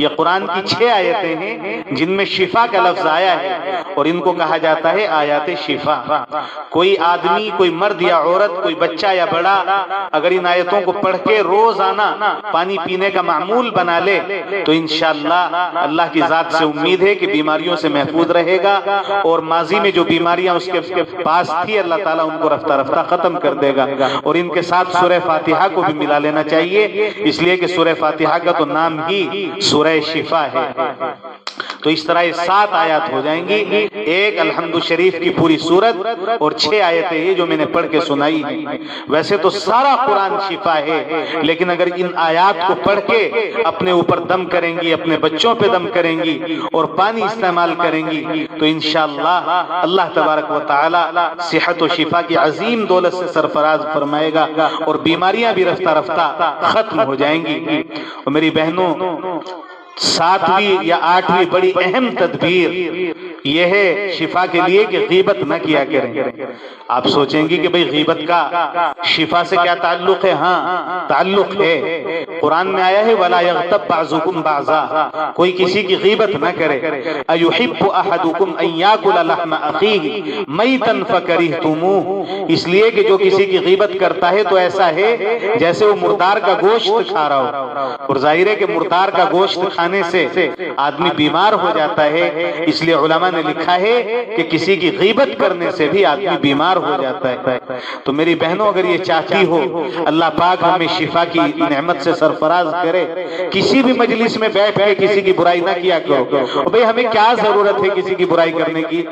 یہ قرآن کی 6 آیتیں ہیں جن میں شفا کا لفظ آیا ہے اور ان کو کہا جاتا ہے آیات شفا۔ کوئی آدمی، کوئی مرد یا عورت، کوئی بچہ یا بڑا اگر ان آیتوں کو پڑھ کے روزانہ پانی پینے کا معمول بنا لے تو انشاءاللہ اللہ کی ذات سے امید ہے کہ بیماریوں سے محفوظ رہے گا، اور ماضی میں جو بیماریاں اس کے پاس تھی اللہ تعالیٰ ان کو رفتہ رفتہ ختم کر دے گا۔ اور ان کے ساتھ سورہ فاتحہ کو بھی ملا لینا چاہیے، اس لیے کہ سورہ فاتحہ کا تو نام ہی سورہ شفا ہے۔ تو اس طرح 7 آیات ہو جائیں گی، ایک الحمد شریف کی پوری سورت اور 6 آیتیں یہ جو میں نے پڑھ کے سنائی ہیں۔ ویسے تو سارا قرآن شفا ہے، لیکن اگر ان آیات کو پڑھ کے اپنے اوپر دم کریں گی، اپنے بچوں پہ دم کریں گی اور پانی استعمال کریں گی تو انشاءاللہ اللہ تبارک و تعالی صحت و شفا کی عظیم دولت سے سرفراز فرمائے گا اور بیماریاں بھی رفتہ رفتہ ختم ہو جائیں گی۔ اور میری بہنوں، 7ویں یا 8ویں بڑی اہم تدبیر یہ ہے شفا کے لیے کہ غیبت نہ کیا کریں۔ آپ سوچیں گی کہ بھئی غیبت کا شفا سے کیا تعلق ہے؟ ہاں تعلق ہے، قرآن میں آیا ہے وَلَا يَغْتَبْ بَعْضُكُمْ بَعْضًا، کوئی کسی کی غیبت نہ کرے۔ أَيُحِبُّ أَحَدُكُمْ أَن يَأْكُلَ لَحْمَ أَخِيهِ مَيْتًا فَكَرِهْتُمُوهُ، اس لیے کہ جو کسی کی غیبت کرتا ہے تو ایسا ہے جیسے وہ مردار کا گوشت کھا رہا ہو، اور ظاہر ہے کہ مردار کا گوشت کھانے سے آدمی بیمار ہو جاتا ہے، اس لیے علماء نے لکھا ہے کہ کسی کی غیبت کرنے سے بھی آدمی بیمار ہو جاتا ہے۔ تو میری بہنوں، اگر یہ چاہتی ہو اللہ پاک ہمیں شفا کی نعمت سے سرفراز کرے، کسی بھی مجلس میں بیٹھ کے کسی کی برائی نہ کیا کرو۔ بھئی ہمیں کیا ضرورت ہے کسی کی برائی کرنے کی؟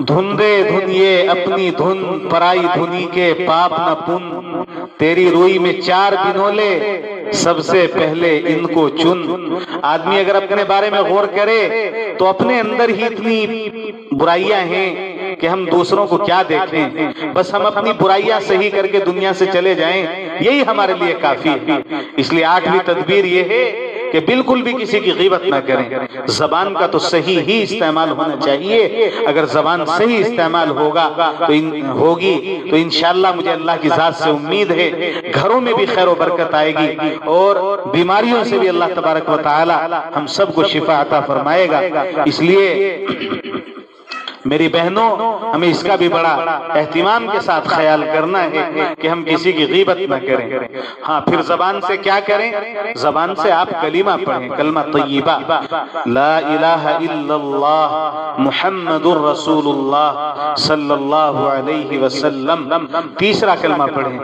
دھندے دھنیے اپنی دھن، پرائی دھنی کے پاپ نہ پن، تیری روئی میں 4 بنولے سب سے پہلے ان کو چن۔ آدمی اگر اپنے بارے میں غور کرے تو اپنے اندر ہی اتنی برائیاں ہیں کہ ہم دوسروں کو کیا دیکھیں، بس ہم اپنی برائیاں صحیح کر کے دنیا سے چلے جائیں، یہی ہمارے لیے کافی ہے۔ اس لیے 8ویں تدبیر یہ ہے کہ بالکل بھی کسی کی غیبت نہ کریں۔ زبان کا تو صحیح ہی استعمال ہونا چاہیے، اگر زبان صحیح استعمال ہوگی تو انشاءاللہ مجھے اللہ کی ذات سے امید ہے گھروں میں بھی خیر و برکت آئے گی اور بیماریوں سے بھی اللہ تبارک و تعالی ہم سب کو شفا عطا فرمائے گا۔ اس لیے میری بہنوں، ہمیں اس کا بھی بڑا اہتمام کے ساتھ خیال کرنا ہے کہ ہم کسی کی غیبت نہ کریں۔ ہاں پھر زبان سے کیا کریں؟ زبان سے آپ کلمہ پڑھیں، کلمہ طیبہ، لا الہ الا اللہ محمد الرسول اللہ صلی اللہ علیہ وسلم۔ تیسرا کلمہ پڑھیں،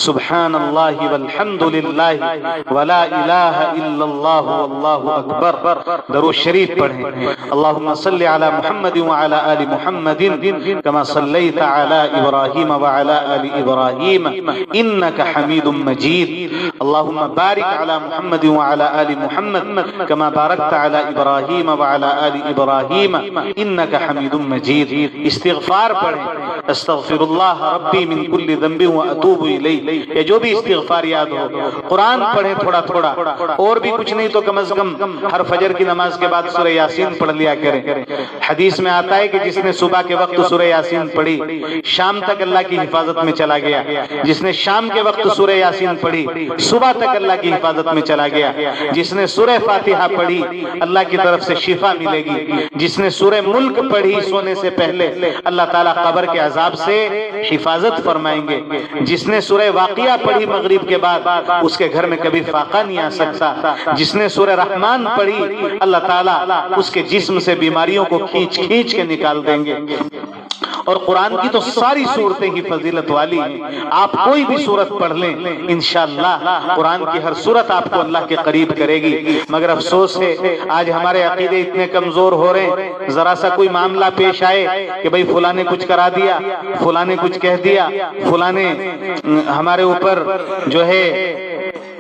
سبحان اللہ والحمد للہ ولا الہ الا اللہ واللہ اکبر۔ درود شریف پڑھیں، اللہم صلی علی محمد وعلی آل محمد كما صليت على إبراهيم وعلى آل إبراهيم إنك حميد مجيد، اللهم بارك على محمد وعلى آل محمد كما باركت على إبراهيم وعلى آل إبراهيم إنك حميد مجيد۔ استغفار پڑھیں، استغفر اللہ ربی من كل ذنب واتوب الیہ، یہ جو بھی استغفار یاد ہو۔ قرآن پڑھیں تھوڑا تھوڑا، اور بھی کچھ نہیں تو کم از کم ہر فجر کی نماز کے بعد سورہ یاسین پڑھ لیا کریں۔ حدیث میں آتا ہے کہ جس نے صبح کے وقت سورہ یاسین پڑھی شام تک اللہ کی حفاظت میں چلا گیا، جس نے شام کے وقت سورہ یاسین پڑھی صبح تک اللہ کی حفاظت میں چلا گیا، جس نے سورہ فاتحہ پڑھی اللہ کی طرف سے شفا ملے گی، جس نے سورہ ملک پڑھی سونے سے پہلے اللہ تعالیٰ قبر کے عذاب سے حفاظت فرمائیں گے، جس نے سورہ واقعہ پڑھی مغرب کے بعد اس کے گھر میں کبھی فاقہ نہیں آ سکتا، جس نے سورہ رحمان پڑھی اللہ تعالیٰ اس کے جسم سے بیماریوں کو کھینچ کھینچ کے نکال دیں گے۔ اور قرآن کی تو ساری صورتیں ہی فضیلت والی ہیں، آپ کوئی بھی صورت پڑھ لیں انشاءاللہ قرآن کی ہر صورت آپ کو اللہ کے قریب کرے گی۔ مگر افسوس ہے آج ہمارے عقیدے اتنے کمزور ہو رہے ہیں، ذرا سا کوئی معاملہ پیش آئے کہ بھئی فلاں نے کچھ کرا دیا، فلاں نے کچھ کہہ دیا، فلاں نے ہمارے اوپر جو ہے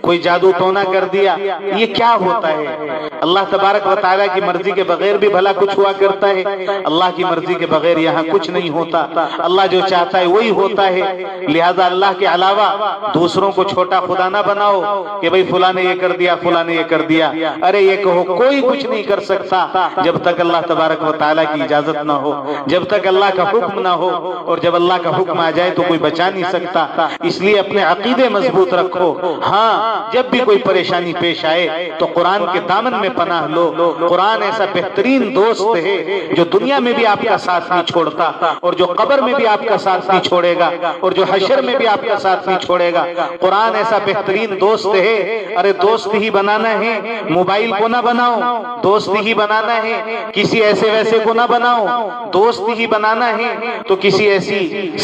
کوئی جادو ٹونا کر دیا، یہ کیا ہوتا ہے؟ اللہ تبارک و تعالیٰ کی مرضی کے بغیر بھی بھلا کچھ ہوا کرتا ہے؟ اللہ کی مرضی کے بغیر یہاں کچھ نہیں ہوتا، اللہ جو چاہتا ہے وہی ہوتا ہے۔ لہذا اللہ کے علاوہ دوسروں کو چھوٹا خدا نہ بناؤ کہ بھئی فلاں نے یہ کر دیا، فلاں نے یہ کر دیا۔ ارے یہ کہو کوئی کچھ نہیں کر سکتا جب تک اللہ تبارک و تعالیٰ کی اجازت نہ ہو، جب تک اللہ کا حکم نہ ہو، اور جب اللہ کا حکم آ جائے تو کوئی بچا نہیں سکتا۔ اس لیے اپنے عقیدے مضبوط رکھو، ہاں جب بھی کوئی پریشانی پیش آئے تو قرآن کے دامن میں پناہ لو۔ قرآن ایسا بہترین دوست ہے جو دنیا میں بھی آپ کا ساتھ نہیں چھوڑتا، اور جو قبر میں بھی آپ کا ساتھ نہیں چھوڑے گا، اور جو حشر میں بھی آپ کا ساتھ نہیں چھوڑے گا۔ قرآن ایسا بہترین دوست ہے، ارے دوست ہی بنانا ہے موبائل کو نہ بناؤ، دوست ہی بنانا ہے کسی ایسے ویسے کو نہ بناؤ، دوست ہی بنانا ہے تو کسی ایسی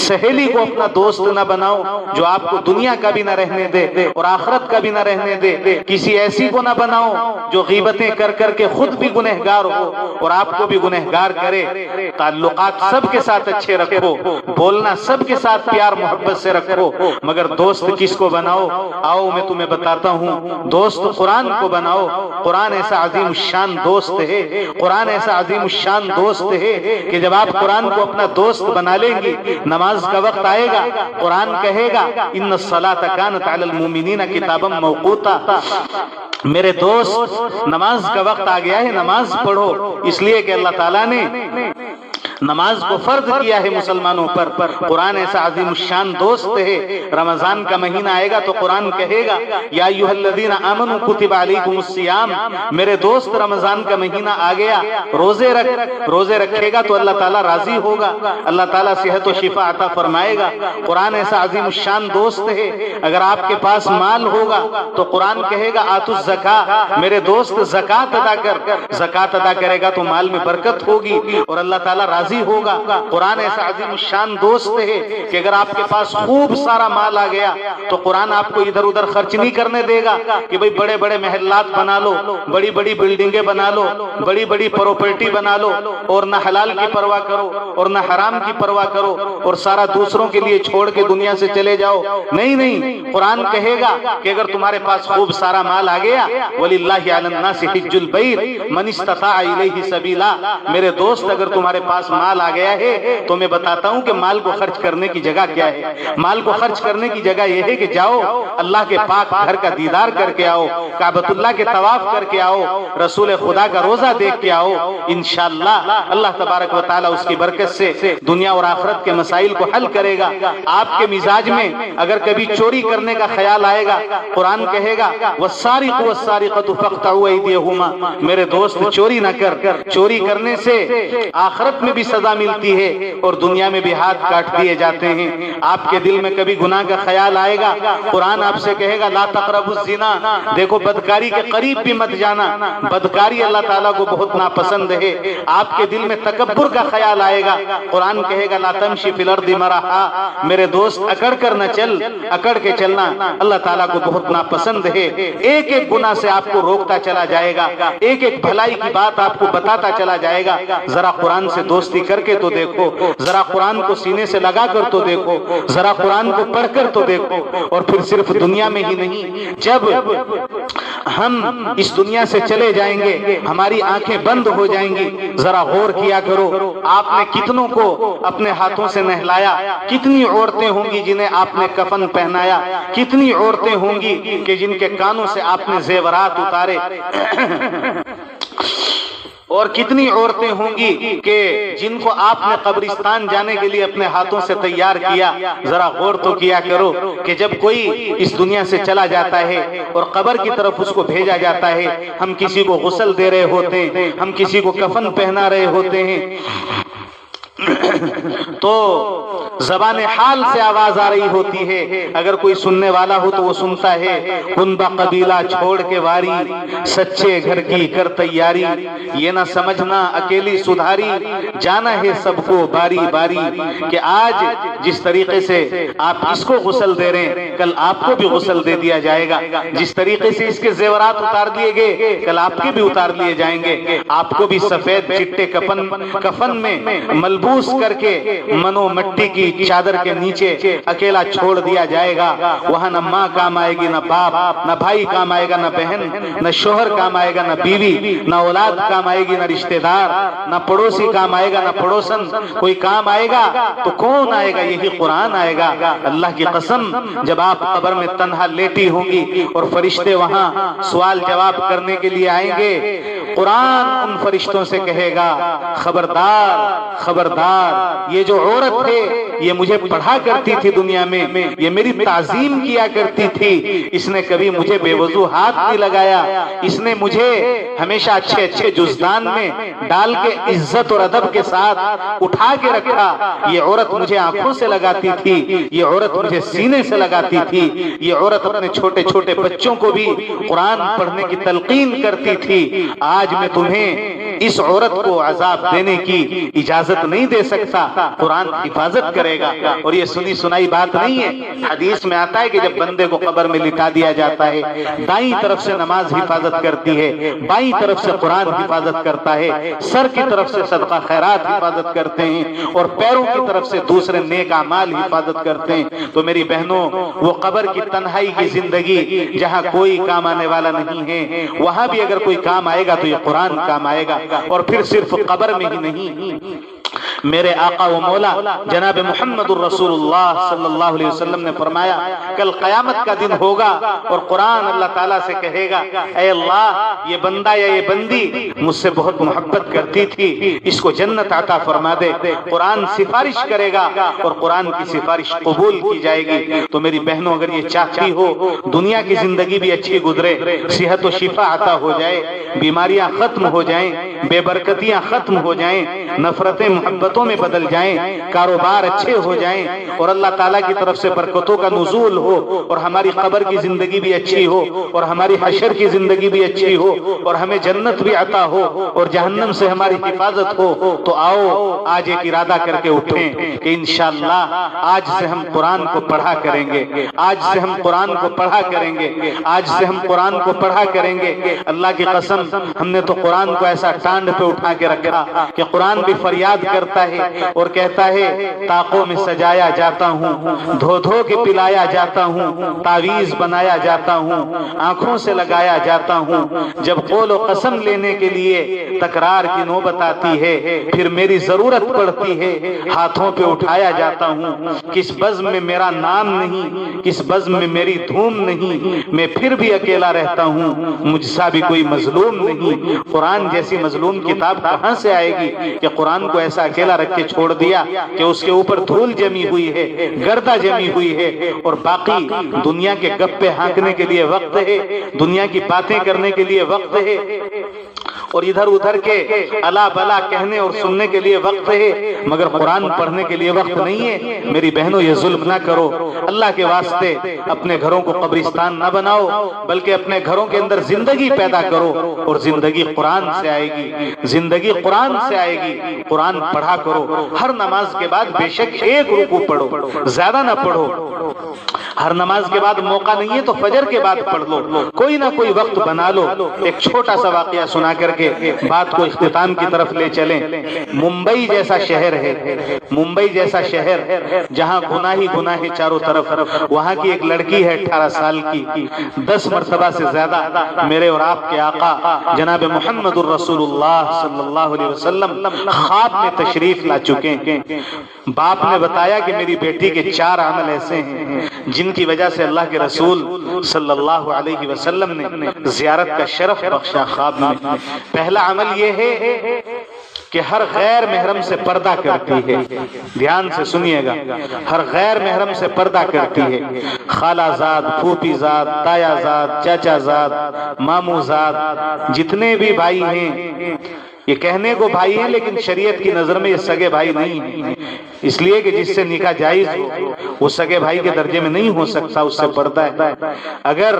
سہیلی کو اپنا دوست نہ بناؤ جو آپ کو دنیا کا بھی نہ رہنے دے اور آخرت کا طبقہ بھی نہ رہنے دے، کسی ایسی کو نہ بناؤ جو غیبتیں کر کر کے خود بھی گنہگار ہو اور آپ کو بھی گنہگار کرے۔ تعلقات سب کے ساتھ اچھے رکھو، بولنا سب کے ساتھ پیار محبت سے رکھو، مگر دوست کس کو بناؤ؟ آؤ میں تمہیں بتاتا ہوں، دوست قرآن کو بناؤ۔ قرآن ایسا عظیم الشان دوست ہے، قرآن ایسا عظیم الشان دوست ہے کہ جب آپ قرآن کو اپنا دوست بنا لیں گے، نماز کا وقت آئے گا، قرآن کہے گا ان الصلاۃ کانت علی المؤمنین کتابا موقوتا، میرے دوست نماز کا وقت آ گیا ہے، نماز پڑھو، اس لیے کہ اللہ تعالیٰ نے نماز کو فرض کیا ہے مسلمانوں پر۔ قرآن ایسا عظیم الشان دوست ہے۔ رمضان کا مہینہ آئے گا تو قرآن کہے گا یا ایھا الذین آمنوا کتب علیکم الصیام، میرے دوست رمضان کا مہینہ آ گیا، روزے رکھ، روزے رکھے گا تو اللہ تعالیٰ راضی ہوگا، اللہ تعالیٰ صحت و شفا عطا فرمائے گا۔ قرآن ایسا عظیم الشان دوست ہے۔ اگر آپ کے پاس مال ہوگا تو قرآن کہے گا آتوا الزکاۃ، میرے دوست زکوٰۃ ادا کر، زکوٰۃ ادا کرے گا تو مال میں برکت ہوگی اور اللہ تعالیٰ راضی ہوگا۔ قرآن ایسا عظیم الشان دوست ہے کہ اگر آپ کے پاس خوب سارا مال آ گیا تو قرآن آپ کو ادھر ادھر خرچ نہیں کرنے دے گا کہ بھئی بڑے بڑے محلات بنا لو، بڑی بڑی بلڈنگیں بنا لو، بڑی بڑی پراپرٹی بنا لو اور نہ حلال کی پرواہ کرو اور نہ حرام کی پرواہ کرو اور سارا دوسروں کے لیے چھوڑ کے دنیا سے چلے جاؤ۔ نہیں نہیں، قرآن کہے گا کہ اگر تمہارے پاس خوب سارا مال آ گیا وَلِلَّهِ عَلَى النَّاسِ حِجُّ الْبَيْتِ مَنِ اسْتَطَاعَ إِلَيْهِ سَبِيلًا، میرے دوست اگر تمہارے پاس مال آ گیا ہے تو میں بتاتا ہوں کہ مال کو خرچ کرنے کی جگہ کیا ہے۔ مال کو خرچ کرنے کی جگہ یہ ہے کہ جاؤ اللہ کے پاک گھر کا دیدار کر کے آؤ، کعبۃ اللہ کے طواف کر کے آؤ، رسول خدا کا روزہ دیکھ کے آؤ، انشاءاللہ اللہ تبارک و تعالی اس کی برکت سے دنیا اور آخرت کے مسائل کو حل کرے گا۔ آپ کے مزاج میں اگر کبھی چوری کرنے کا خیال آئے گا، قرآن کہے گا وَالسَّارِقُ وَالسَّارِقَةُ فَاقْطَعُوا أَيْدِيَهُمَا، میرے دوست چوری نہ کر، چوری کرنے سے آخرت میں بھی سزا ملتی ہے اور دنیا میں بھی ہاتھ کاٹ دیے جاتے ہیں۔ آپ کے دل میں کبھی گناہ کا خیال آئے گا، قرآن آپ سے کہے گا لا تقربوا الزنا، دیکھو بدکاری کے قریب بھی مت جانا، بدکاری اللہ تعالیٰ کو بہت ناپسند ہے۔ آپ کے دل میں تکبر کا خیال آئے گا، قرآن کہے گا لا تمشی فی الارض مرحا، میرے دوست اکڑ کر نہ چل، اکڑ کے چلنا اللہ تعالیٰ کو بہت ناپسند ہے۔ ایک ایک گناہ سے آپ کو روکتا چلا جائے گا، ایک ایک بھلائی کی بات آپ کو بتاتا چلا جائے گا۔ ذرا قرآن سے دوستی کر کے تو دیکھو، ذرا قرآن کو سینے سے لگا کر تو دیکھو، ذرا قرآن کو پڑھ کر تو دیکھو، اور پھر صرف دنیا میں ہی نہیں، جب ہم اس دنیا سے چلے جائیں گے ہماری آنکھیں بند ہو جائیں گی، ذرا غور کیا کرو آپ نے کتنوں کو اپنے ہاتھوں سے نہلایا، کتنی عورتیں ہوں گی جنہیں آپ نے کفن پہنایا، کتنی عورتیں ہوں گی کہ جن کے کانوں سے آپ نے زیورات اتارے، اور کتنی عورتیں ہوں گی کہ جن کو آپ نے قبرستان جانے کے لیے اپنے ہاتھوں سے تیار کیا۔ ذرا غور تو کیا کرو کہ جب کوئی اس دنیا سے چلا جاتا ہے اور قبر کی طرف اس کو بھیجا جاتا ہے، ہم کسی کو غسل دے رہے ہوتے ہیں، ہم کسی کو کفن پہنا رہے ہوتے ہیں، تو زبان حال سے آواز آ رہی ہوتی ہے، اگر کوئی سننے والا ہو تو وہ سنتا ہے کنبہ قبیلہ چھوڑ کے واری، سچے گھر کی کر تیاری، یہ نہ سمجھنا اکیلی سدھاری، جانا ہے سب کو باری باری، کہ آج جس طریقے سے آپ اس کو غسل دے رہے ہیں کل آپ کو بھی غسل دے دیا جائے گا، جس طریقے سے اس کے زیورات اتار دیے گئے کل آپ کے بھی اتار لیے جائیں گے، آپ کو بھی سفید چٹے کفن میں ملبوس کر کے منو مٹی کی چادر کے نیچے اکیلا چھوڑ دیا جائے گا۔ وہاں نہ ماں کام آئے گی، نہ باپ، نہ بھائی کام آئے گا، نہ بہن، نہ شوہر کام آئے گا، نہ بیوی، نہ اولاد کام آئے گی، نہ رشتہ دار، نہ پڑوسی کام آئے گا، نہ پڑوسن کوئی کام آئے گا تو کون آئے گا؟ یہی قرآن آئے گا۔ اللہ کی قسم جب آپ قبر میں تنہا لیٹی ہوں گی اور فرشتے وہاں سوال جواب کرنے کے لیے آئیں گے، قرآن ان فرشتوں سے کہے گا خبردار خبردار، یہ جو عورت ہے یہ مجھے پڑھا کرتی تھی دنیا میں، یہ میری تعظیم کیا کرتی تھی، اس نے کبھی مجھے بے وضو ہاتھ نہیں لگایا، اس نے مجھے ہمیشہ اچھے اچھے جزدان میں ڈال کے عزت اور ادب کے ساتھ اٹھا کے رکھا، یہ عورت مجھے آنکھوں سے لگاتی تھی، یہ عورت مجھے سینے سے لگاتی تھی، یہ عورت اپنے چھوٹے چھوٹے بچوں کو بھی قرآن پڑھنے کی تلقین کرتی تھی۔ آج میں تمہیں اس عورت کو عذاب دینے کی اجازت نہیں دے سکتا، قرآن حفاظت کرے گا۔ اور یہ سنی سنائی بات نہیں ہے، حدیث میں آتا ہے کہ جب بندے کو قبر میں لٹا دیا جاتا ہے، دائیں طرف سے نماز حفاظت کرتی ہے، بائیں طرف سے قرآن حفاظت کرتا ہے، سر کی طرف سے صدقہ خیرات حفاظت کرتے ہیں، اور پیروں کی طرف سے دوسرے نیک اعمال حفاظت کرتے ہیں۔ تو میری بہنوں، وہ قبر کی تنہائی کی زندگی جہاں کوئی کام آنے والا نہیں ہے، وہاں بھی اگر کوئی کام آئے گا تو یہ قرآن کام آئے گا۔ اور پھر صرف قبر میں ہی نہیں، میرے آقا و مولا جناب محمد الرسول اللہ صلی اللہ علیہ وسلم نے فرمایا کل قیامت کا دن ہوگا اور قرآن اللہ تعالیٰ سے کہے گا، اے اللہ، یہ بندہ یا یہ بندی مجھ سے بہت محبت کرتی تھی، اس کو جنت عطا فرما دے۔ قرآن سفارش کرے گا اور قرآن کی سفارش قبول کی جائے گی۔ تو میری بہنوں، اگر یہ چاہتی ہو دنیا کی زندگی بھی اچھی گزرے، صحت و شفا عطا ہو جائے، بیماریاں ختم ہو جائیں، بے برکتیاں ختم ہو جائیں، نفرتیں محبتوں میں بدل جائیں، کاروبار اچھے ہو جائیں، اور اللہ تعالیٰ کی طرف سے برکتوں کا نزول ہو، اور ہماری قبر کی زندگی بھی اچھی ہو، اور ہماری حشر کی زندگی بھی اچھی ہو، اور ہمیں جنت بھی عطا ہو، اور جہنم سے ہماری حفاظت ہو، تو آؤ آج ایک ارادہ کر کے اٹھیں کہ انشاءاللہ آج سے ہم قرآن کو پڑھا کریں گے، آج سے ہم قرآن کو پڑھا کریں گے، آج سے ہم قرآن کو پڑھا کریں گے۔ اللہ کی قسم، ہم نے تو قرآن کو ایسا ٹانڈ پہ اٹھا کے رکھا کہ قرآن بھی فریاد کرتا ہے اور کہتا ہے، طاقوں میں سجایا جاتا ہوں، دھو دھو کے پلایا جاتا ہوں، تعویذ بنایا جاتا ہوں، آنکھوں سے لگایا جاتا ہوں، جب قول و قسم لینے کے لیے تکرار کی نوبت آتی ہے، پھر میری ضرورت پڑتی ہے، ہاتھوں پہ اٹھایا جاتا ہوں، کس بزم میں میرا نام نہیں، کس بزم میں میری دھوم نہیں، میں پھر بھی اکیلا رہتا ہوں، مجھ سا بھی کوئی مظلوم نہیں۔ قرآن جیسی مظلوم کتاب کہاں سے آئے گی کہ قرآن کو ایسا اکیلا رکھ کے چھوڑ دیا کہ اس کے اوپر دھول جمی ہوئی ہے، گردہ جمی ہوئی ہے، اور باقی دنیا کے گپے ہانکنے کے لیے وقت ہے، دنیا کی باتیں کرنے کے لیے وقت ہے، اور ادھر ادھر کے الا بلا کہنے اور سننے کے لیے وقت ہے، مگر قرآن پڑھنے کے لیے وقت نہیں ہے۔ میری بہنوں، یہ ظلم نہ کرو، اللہ کے واسطے اپنے گھروں کو قبرستان نہ بناؤ، بلکہ اپنے گھروں کے اندر زندگی پیدا کرو، اور زندگی قرآن سے آئے گی، زندگی قرآن سے آئے گی۔ قرآن پڑھا کرو، ہر نماز کے بعد بے شک ایک رکوع پڑھو، زیادہ نہ پڑھو، ہر نماز کے بعد موقع نہیں ہے تو فجر کے بعد پڑھ لو، کوئی نہ کوئی وقت بنا لو۔ ایک چھوٹا سا واقعہ سنا کر کے بات کو اختتام کی طرف لے چلیں۔ ممبئی جیسا شہر ہے، ممبئی جیسا شہر جہاں گناہ ہی گناہ ہے چاروں طرف، وہاں کی ایک لڑکی ہے 18 سال کی، 10 مرتبہ سے زیادہ میرے اور آپ کے آقا جناب محمد الرسول اللہ صلی اللہ علیہ وسلم خواب میں تشریف لا چکے ہیں۔ باپ نے بتایا کہ میری بیٹی کے 4 عمل ایسے ہیں جن کی وجہ سے اللہ کے رسول صلی اللہ علیہ وسلم نے زیارت کا شرف بخشا خواب میں۔ پہلا عمل یہ ہے کہ ہر غیر محرم سے پردہ کرتی ہے، دھیان سے سنیے گا، ہر غیر محرم سے پردہ کرتی ہے، خالہ زاد، پھوپھی زاد، تایا زاد، چاچا زاد، ماموں زاد، جتنے بھی بھائی ہیں، یہ کہنے کو بھائی ہیں لیکن شریعت کی نظر میں یہ سگے بھائی نہیں ہیں، اس لیے کہ جس سے نکاح جائز ہو وہ سگے بھائی کے درجے میں نہیں ہو سکتا، اس سے پردہ ہے۔ اگر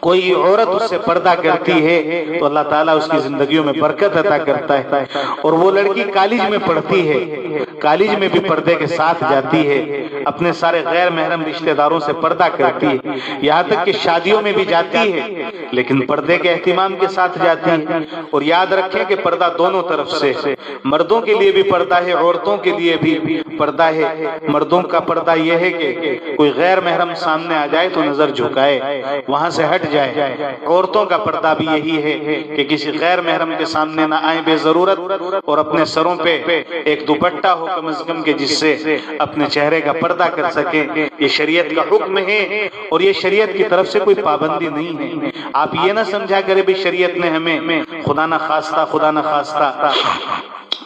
کوئی عورت اس سے پردہ کرتی ہے تو اللہ تعالیٰ اس کی زندگیوں میں برکت عطا کرتا ہے، اور وہ لڑکی کالج میں پڑھتی ہے، کالج میں بھی پردے کے ساتھ جاتی ہے، اپنے سارے غیر محرم رشتہ داروں سے پردہ کرتی ہے، یہاں تک کہ شادیوں میں بھی جاتی ہے لیکن پردے کے اہتمام کے ساتھ جاتی ہے۔ اور یاد رکھیں کہ پردہ دونوں طرف سے، مردوں کے لیے بھی پردہ ہے، عورتوں کے لیے بھی پردہ ہے۔ مردوں کا پردہ یہ ہے کہ کوئی غیر محرم سامنے آ جائے تو نظر جھکائے، وہاں سے ہٹ جائے۔ عورتوں کا پردہ بھی یہی ہے کہ کسی غیر محرم کے سامنے نہ آئیں بے ضرورت، اور اپنے سروں پہ ایک دوپٹہ ہو کم از کم کہ جس سے اپنے چہرے کا پردہ کر سکیں۔ یہ شریعت کا حکم ہے اور یہ شریعت کی طرف سے کوئی پابندی نہیں ہے۔ آپ یہ نہ سمجھا کرے بھی شریعت نے ہمیں خدا نہ خواستہ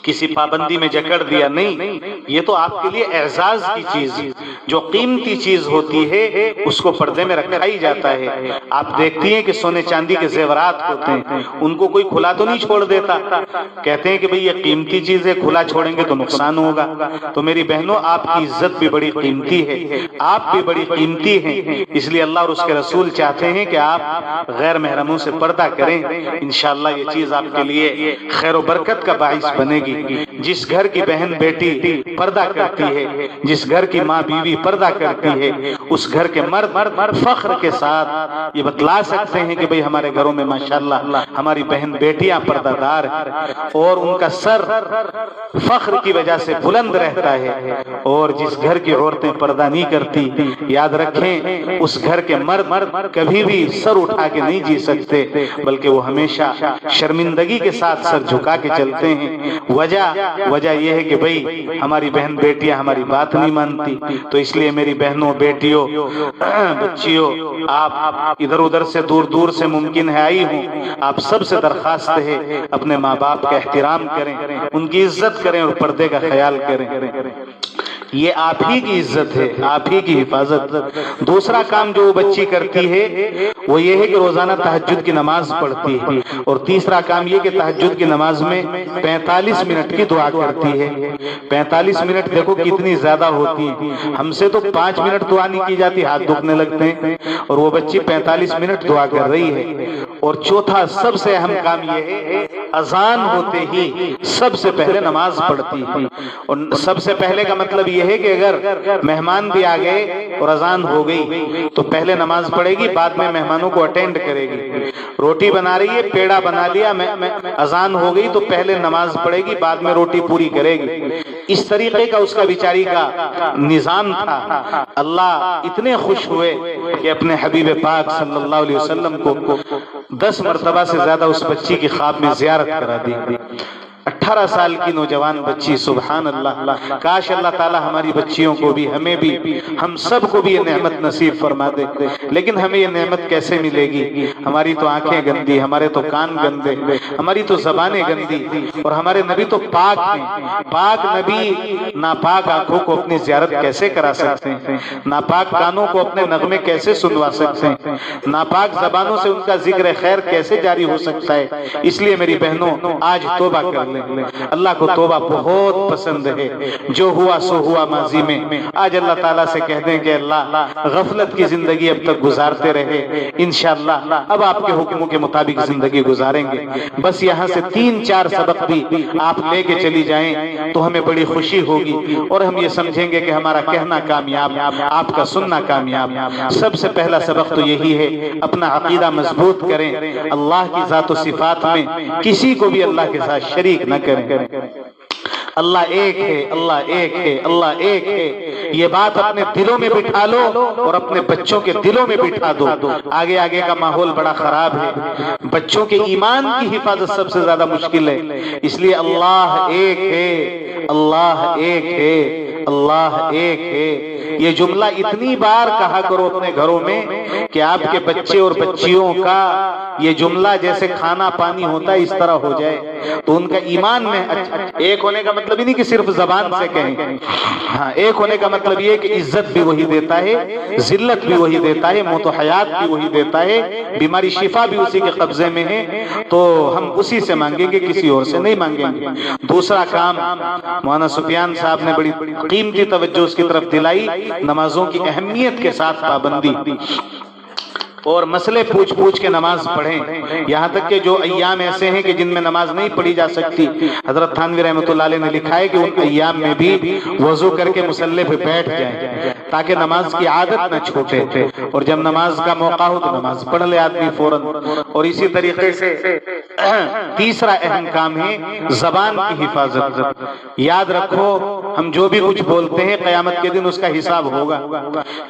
کسی پابندی میں جکڑ دیا، نہیں، یہ تو آپ کے لیے اعزاز کی چیز، جو قیمتی چیز ہوتی ہے اس کو پردے میں رکھا ہی جاتا ہے۔ آپ دیکھتی ہیں کہ سونے چاندی کے زیورات ہوتے ہیں، ان کو کوئی کھلا تو نہیں چھوڑ دیتا، کہتے ہیں کہ بھئی یہ قیمتی چیز ہے، کھلا چھوڑیں گے تو نقصان ہوگا۔ تو میری بہنوں، آپ کی عزت بھی بڑی قیمتی ہے، آپ بھی بڑی قیمتی ہیں، اس لیے اللہ اور اس کے رسول چاہتے ہیں کہ آپ غیر محرموں سے پردہ کریں۔ انشاءاللہ یہ چیز آپ کے لیے خیر و برکت کا باعث بنے گی۔ جس گھر کی بہن بیٹی پردہ کرتی ہے، جس گھر کی ماں بیوی پردہ کرتی ہے، اس گھر کے مرد فخر کے ساتھ یہ بتلا سکتے ہیں کہ بھئی ہمارے گھروں میں ماشاءاللہ ہماری بہن بیٹیاں پردہ دار ہیں، اور ان کا سر فخر کی وجہ سے بلند رہتا ہے۔ اور جس گھر کی عورتیں پردہ نہیں کرتی، یاد رکھیں اس گھر کے مرد کبھی بھی سر اٹھا کے نہیں جی سکتے، بلکہ وہ ہمیشہ شرمندگی کے ساتھ سر جھکا کے چلتے ہیں۔ وجہ یہ ہے کہ بھئی ہماری بہن بیٹیاں ہماری بات نہیں مانتی۔ تو اس لیے میری بہنوں، بیٹیوں، بچیوں، آپ ادھر ادھر سے دور دور سے ممکن ہے آئی ہوں، آپ سب سے درخواست ہے اپنے ماں باپ کا احترام کریں، ان کی عزت کریں اور پردے کا خیال کریں۔ یہ آپ ہی کی عزت ہے، آپ ہی کی حفاظت۔ دوسرا کام جو وہ بچی کرتی ہے وہ یہ ہے کہ روزانہ تہجد کی نماز پڑھتی ہے، اور تیسرا کام یہ کہ تہجد کی نماز میں 45 منٹ کی دعا کرتی ہے۔ 45 منٹ دیکھو کتنی زیادہ ہوتی ہے، ہم سے تو 5 منٹ دعا نہیں کی جاتی، ہاتھ دکھنے لگتے ہیں، اور وہ بچی 45 منٹ دعا کر رہی ہے۔ اور چوتھا سب سے اہم کام یہ ہے، اذان ہوتے ہی سب سے پہلے نماز پڑھتی ہے۔ اور سب سے پہلے کا مطلب یہ ہے کہ اگر مہمان بھی آ گئے اور اذان ہو گئی تو پہلے نماز پڑھے گی، بعد میں مہمانوں کو اٹینڈ کرے گی۔ روٹی بنا رہی ہے، پیڑا بنا لیا، اذان ہو گئی تو پہلے نماز پڑھے گی، بعد میں روٹی پوری کرے گی۔ اس طریقے کا اس کا بیچاری کا نظام تھا۔ اللہ اتنے خوش ہوئے کہ اپنے حبیب پاک صلی اللہ علیہ وسلم کو 10 مرتبہ سے زیادہ اس بچی کی خواب میں زیارت کرا دی۔ 18 سال کی نوجوان بچی، سبحان اللہ۔ کاش اللہ تعالی ہماری بچیوں کو بھی، ہمیں بھی، ہم سب کو بھی یہ نعمت نصیب فرما دے، لیکن ہمیں یہ نعمت کیسے ملے گی؟ ہماری تو آنکھیں گندی، ہمارے تو کان گندے، ہماری تو زبانیں گندی، اور ہمارے نبی تو پاک ہیں۔ پاک نبی ناپاک آنکھوں کو اپنی زیارت کیسے کرا سکتے ہیں؟ ناپاک کانوں کو اپنے نغمے کیسے سنوا سکتے ہیں؟ ناپاک زبانوں سے ان کا ذکر خیر کیسے جاری ہو سکتا ہے؟ اس لیے میری بہنوں، آج توبہ کر لیں۔ اللہ کو توبہ بہت پسند ہے۔ جو ہوا سو ہوا ماضی میں، آج اللہ تعالیٰ سے کہہ دیں کہ اللہ غفلت کی زندگی اب تک گزارتے رہے، انشاءاللہ اب آپ کے حکموں کے مطابق زندگی گزاریں گے۔ بس یہاں سے 3-4 سبق بھی آپ لے کے چلی جائیں تو ہمیں بڑی خوشی ہوگی، اور ہم یہ سمجھیں گے کہ ہمارا کہنا کامیاب، آپ کا سننا کامیاب۔ سب سے پہلا سبق تو یہی ہے، اپنا عقیدہ مضبوط کریں، اللہ کی ذات و صفات میں کسی کو بھی اللہ کے ساتھ شریک نہ کریں۔ اللہ ایک ہے، اللہ ایک ہے، اللہ ایک ہے، یہ بات اپنے دلوں میں بٹھا لو اور اپنے بچوں کے دلوں میں بٹھا دو۔ آگے کا ماحول بڑا خراب ہے، بچوں کے ایمان کی حفاظت سب سے زیادہ مشکل ہے، اس لیے اللہ ایک ہے، اللہ ایک ہے، اللہ ایک ہے، یہ جملہ اتنی بار کہا کرو اپنے گھروں میں کہ آپ کے بچے اور بچیوں کا یہ جملہ جیسے کھانا پانی ہوتا ہے اس طرح ہو جائے، تو ان کا ایمان میں ایک ہونے کا مطلب ہی نہیں کہ صرف زبان سے کہیں، ہاں ایک ہونے کا مطلب یہ کہ عزت بھی وہی دیتا ہے، ذلت بھی وہی دیتا ہے، موت و حیات بھی وہی دیتا ہے، بیماری شفا بھی اسی کے قبضے میں ہے، تو ہم اسی سے مانگیں گے، کسی اور سے نہیں مانگیں گے۔ دوسرا کام، مولانا سفیان صاحب نے بڑی قیمتی توجہ اس کی طرف دلائی، نمازوں کی اہمیت کے ساتھ پابندی، اور مسئلے پوچھ کے نماز پڑھیں، یہاں تک کہ جو ایام ایسے ہیں کہ جن میں نماز نہیں پڑھی جا سکتی، حضرت تھانوی رحمۃ اللہ علیہ نے لکھا ہے کہ ان ایام میں بھی وضو کر کے مصلی پہ بیٹھ جائیں تاکہ نماز کی عادت نہ چھوٹے، اور جب نماز کا موقع ہو تو نماز پڑھ لے آدمی فوراً۔ اور اسی طریقے سے تیسرا اہم کام ہے زبان کی حفاظت۔ یاد رکھو، ہم جو بھی کچھ بولتے ہیں قیامت کے دن اس کا حساب ہوگا۔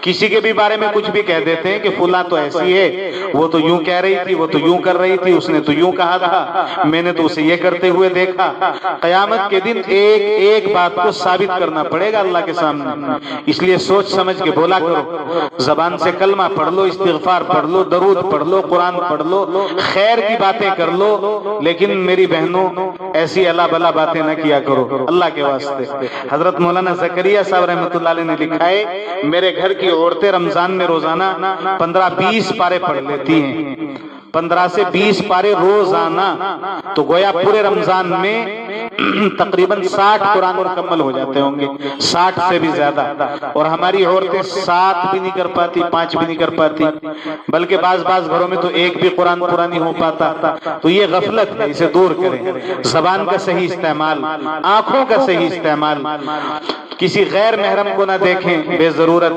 کسی کے بھی بارے میں کچھ بھی کہہ دیتے ہیں کہ فلاں تو ایسی ہے، وہ تو یوں کہہ رہی تھی، وہ تو یوں کر رہی تھی، اس نے تو یوں کہا تھا، میں نے تو اسے یہ کرتے ہوئے دیکھا۔ قیامت کے دن ایک ایک بات کو ثابت کرنا پڑے گا اللہ کے سامنے، اس لیے سوچ سمجھ کے بولا کرو، زبان سے کلمہ پڑھ لو، استغفار پڑھ لو، درود پڑھ لو، قرآن پڑھ لو، خیر کی باتیں کر لو، لیکن میری بہنوں ایسی اللہ بلا باتیں نہ کیا کرو اللہ کے واسطے۔ حضرت مولانا زکریا صاحب رحمۃ اللہ علیہ نے لکھا ہے میرے گھر کی عورتیں رمضان میں روزانہ 15-20 پارے پڑھ لیتی ہیں، 15 سے 20 پارے روزانہ، تو گویا پورے رمضان میں تقریباً 60 قرآن مکمل ہو جاتے ہوں گے، 60 سے بھی زیادہ۔ اور ہماری عورتیں 7 بھی نہیں کر پاتی، 5 بھی نہیں کر پاتی، بلکہ بعض گھروں میں تو ایک بھی قرآن پورا نہیں ہو پاتا۔ تو یہ غفلت ہے، اسے دور کریں۔ زبان کا صحیح استعمال، آنکھوں کا صحیح استعمال، کسی غیر محرم کو نہ دیکھیں بے ضرورت،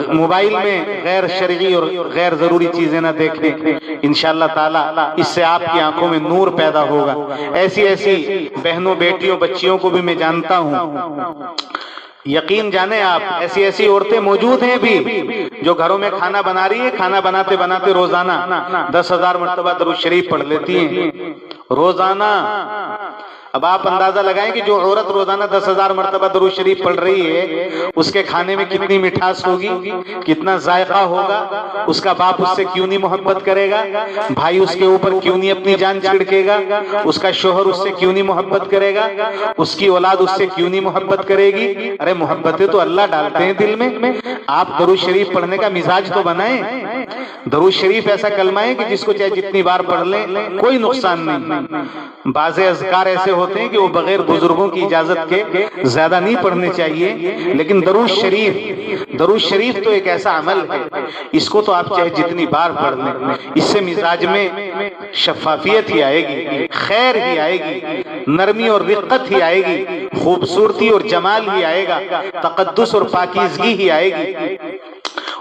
موبائل میں غیر شرعی اور غیر ضروری چیزیں نہ دیکھیں، انشاءاللہ تعالی اس سے آپ کی آنکھوں میں نور پیدا ہوگا۔ ایسی بہنوں، بیٹیوں، بچیوں کو بھی میں جانتا ہوں، یقین جانیں آپ، ایسی عورتیں موجود ہیں بھی جو گھروں میں کھانا بنا رہی ہے، کھانا بناتے بناتے روزانہ 10,000 مرتبہ درود شریف پڑھ لیتی ہیں روزانہ۔ اب آپ اندازہ لگائیں کہ جو عورت روزانہ 10,000 مرتبہ درود شریف پڑھ رہی ہے اس کے کھانے میں کتنی مٹھاس ہوگی، کتنا ذائقہ ہوگا، اس کا باپ اس سے کیوں نہیں محبت کرے گا، بھائی اس کے اوپر کیوں نہیں اپنی جان چھڑکے گا، اس کا شوہر اس سے کیوں نہیں محبت کرے گا، اس کی اولاد اس سے کیوں نہیں محبت کرے گی۔ ارے محبتیں تو اللہ ڈالتے ہیں دل میں، آپ درود شریف پڑھنے کا مزاج تو بنائیں۔ درود شریف ایسا کلمہ ہے کہ جس کو چاہے جتنی بار پڑھ لیں کوئی نقصان نہیں۔ بعض اذکار ایسے ہوتے ہیں کہ وہ بغیر بزرگوں کی اجازت کے زیادہ نہیں پڑھنے چاہیے، لیکن درود شریف تو ایک ایسا عمل ہے، اس کو تو آپ چاہے جتنی بار پڑھ لیں، اس سے مزاج میں شفافیت ہی آئے گی، خیر ہی آئے گی، نرمی اور رقت ہی آئے گی، خوبصورتی اور جمال ہی آئے گا، تقدس اور پاکیزگی ہی آئے گی۔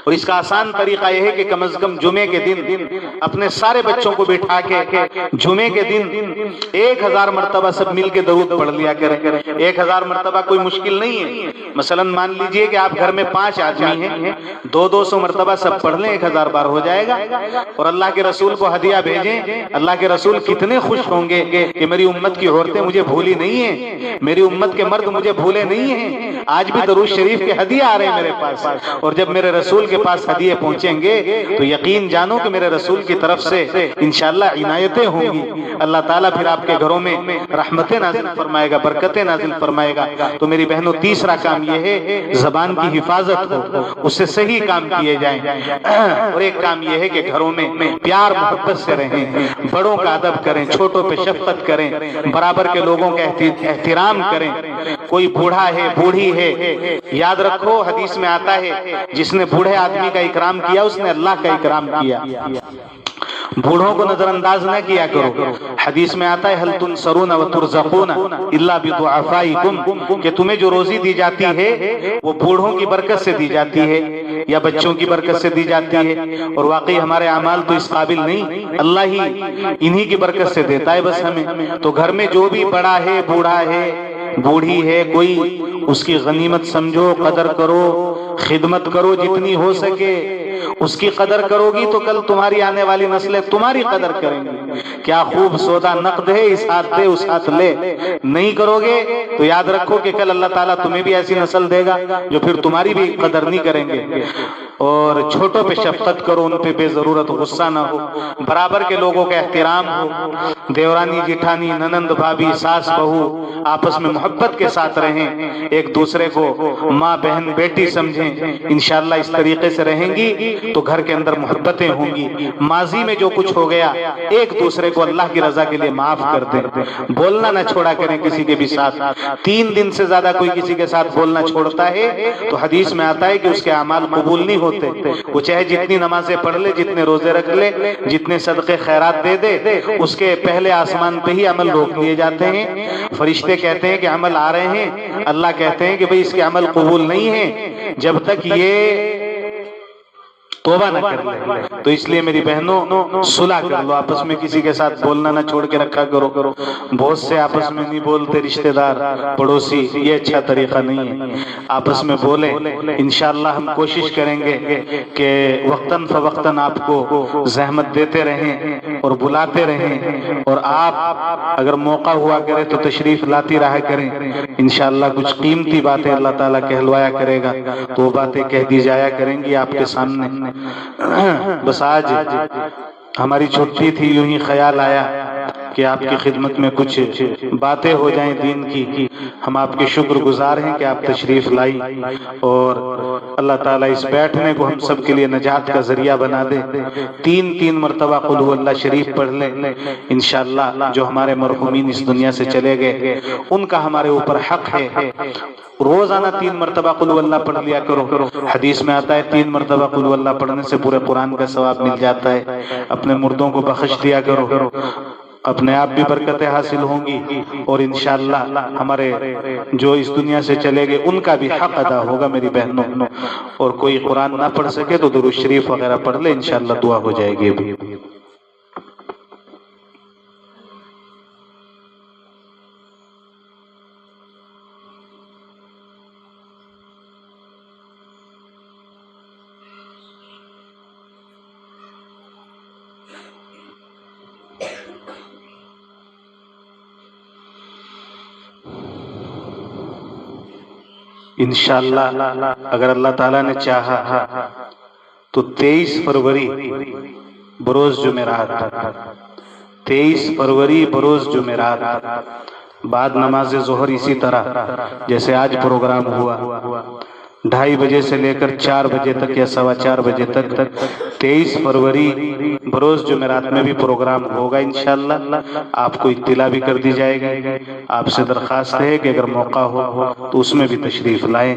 اور اس کا آسان طریقہ یہ ہے کہ کم از کم جمعے کے دن اپنے سارے بچوں کو بٹھا کے جمعے کے دن 1000 مرتبہ سب مل کے درود پڑھ لیا کریں۔ 1000 مرتبہ کوئی مشکل نہیں ہے۔ مثلا مان لیجئے کہ آپ گھر میں 5 آدمی ہیں، 200 مرتبہ سب پڑھ لیں، 1000 بار ہو جائے گا۔ اور اللہ کے رسول کو ہدیہ بھیجیں، اللہ کے رسول کتنے خوش ہوں گے کہ میری امت کی عورتیں مجھے بھولی نہیں ہیں، میری امت کے مرد مجھے بھولے نہیں ہیں، آج بھی درود شریف کے ہدیہ آ رہے ہیں میرے پاس۔ اور جب میرے رسول کے پاس ہدیے پہنچیں گے تو یقین جانو کہ میرے رسول کی طرف سے انشاءاللہ عنایتیں ہوں گی، اللہ تعالیٰ پھر آپ کے گھروں میں رحمتیں نازل فرمائے گا، برکتیں نازل فرمائے گا۔ تو میری بہنوں تیسرا کام یہ ہے زبان کی حفاظت ہو، اس سے صحیح کام کیے جائیں۔ اور ایک کام یہ ہے کہ گھروں میں پیار محبت سے رہیں، بڑوں کا ادب کریں، چھوٹوں پہ شفقت کریں، برابر کے لوگوں کا احترام کریں۔ کوئی بوڑھا ہے، بوڑھی ہے، یاد رکھو حدیث میں آتا ہے جس نے بوڑھے آدمی کا اکرام کیا اس نے اللہ کا اکرام کیا۔ بوڑھوں کو نظر انداز نہ کیا کرو۔ حدیث میں آتا ہے حل تنصرون وترزقون الا بدعفائکم، کہ تمہیں جو روزی دی جاتی ہے وہ بوڑھوں کی برکت سے دی جاتی ہے یا بچوں کی برکت سے دی جاتی ہے۔ اور واقعی ہمارے اعمال تو اس قابل نہیں، اللہ ہی انہی کی برکت سے دیتا ہے بس ہمیں۔ تو گھر میں جو بھی بڑا ہے، بوڑھا ہے، بوڑھی ہے کوئی، اس کی غنیمت سمجھو، قدر کرو، خدمت کرو جتنی ہو سکے، اس کی قدر کرو گی تو کل تمہاری آنے والی نسلیں تمہاری قدر کریں گی۔ کیا خوب سودا نقد ہے، اس ہاتھ دے اس ہاتھ لے، نہیں کرو گے تو یاد رکھو کہ کل اللہ تعالیٰ تمہیں بھی ایسی نسل دے گا جو پھر تمہاری بھی قدر نہیں کریں گے۔ اور چھوٹوں پہ شفقت کرو، ان پہ بے ضرورت غصہ نہ ہو، برابر کے لوگوں کا احترام ہو، دیورانی جٹھانی ننند بھابھی ساس بہو آپس میں محبت کے ساتھ رہیں، ایک دوسرے کو ماں بہن بیٹی سمجھیں۔ انشاءاللہ اس طریقے سے رہیں گی تو گھر کے اندر محبتیں ہوں گی۔ ماضی میں جو کچھ ہو گیا ایک دوسرے کو اللہ کی رضا کے لیے معاف کر دیں، بولنا نہ چھوڑا کریں کسی کے بھی ساتھ۔ 3 دن سے زیادہ کوئی کسی کے ساتھ بولنا چھوڑتا ہے تو حدیث میں آتا ہے کہ اس کے اعمال قبول نہیں ہوتے۔ وہ چاہے جتنی نمازیں پڑھ لے، جتنے روزے رکھ لے، جتنے صدقے خیرات دے دے، اس کے پہلے آسمان پہ ہی عمل روک لیے جاتے ہیں۔ فرشتے کہتے ہیں کہ عمل آ رہے ہیں، اللہ کہتے ہیں کہ بھئی اس کے عمل قبول نہیں ہیں جب تک یہ توبہ نہ کر لے۔ تو اس لیے میری بہنوں صلح کر لو، آپس میں کسی کے ساتھ بولنا نہ چھوڑ کے رکھا کرو۔ بہت سے آپس میں نہیں بولتے، رشتہ دار پڑوسی، یہ اچھا طریقہ نہیں ہے، آپس میں بولیں۔ انشاءاللہ ہم کوشش کریں گے کہ وقتاً فوقتاً آپ کو زحمت دیتے رہیں اور بلاتے رہیں، اور آپ اگر موقع ہوا کرے تو تشریف لاتی رہا کریں۔ انشاءاللہ کچھ قیمتی باتیں اللہ تعالیٰ کہلوایا کرے گا تو وہ باتیں کہہ دی جایا کریں گی آپ کے سامنے۔ بس آج ہماری چھٹی تھی، یوں ہی خیال آیا کہ آپ کی خدمت میں کچھ باتیں ہو جائیں دین کی۔ ہم آپ کے شکر گزار ہیں کہ آپ تشریف لائی، اور اللہ تعالیٰ اس بیٹھنے کو ہم سب کے لیے نجات کا ذریعہ بنا دے۔ تین مرتبہ قل هو اللہ شریف پڑھ لیں انشاءاللہ۔ جو ہمارے مرحومین اس دنیا سے چلے گئے ان کا ہمارے اوپر حق ہے۔ روزانہ 3 مرتبہ قل هو اللہ پڑھ لیا کرو۔ حدیث میں آتا ہے 3 مرتبہ قل هو اللہ پڑھنے سے پورے قرآن کا ثواب مل جاتا ہے۔ اپنے مردوں کو بخش دیا کرو، اپنے آپ بھی برکتیں حاصل ہوں گی، اور انشاءاللہ ہمارے جو اس دنیا سے چلے گئے ان کا بھی حق ادا ہوگا میری بہنوں۔ اور کوئی قرآن نہ پڑھ سکے تو درود شریف وغیرہ پڑھ لے، انشاءاللہ دعا ہو جائے گی بھی۔ انشاءاللہ اگر اللہ تعالیٰ نے چاہا تو 23 فروری بروز جمعرات، 23 فروری بروز جمعرات بعد نماز ظہر، اسی طرح جیسے آج پروگرام ہوا 2:30 بجے سے لے کر 4 بجے تک یا 4:15 بجے تک، 23 فروری بروز جمعرات میں بھی پروگرام ہوگا انشاءاللہ۔ آپ کو اطلاع بھی کر دی جائے گی۔ آپ سے درخواست ہے کہ اگر موقع ہو تو اس میں بھی تشریف لائیں۔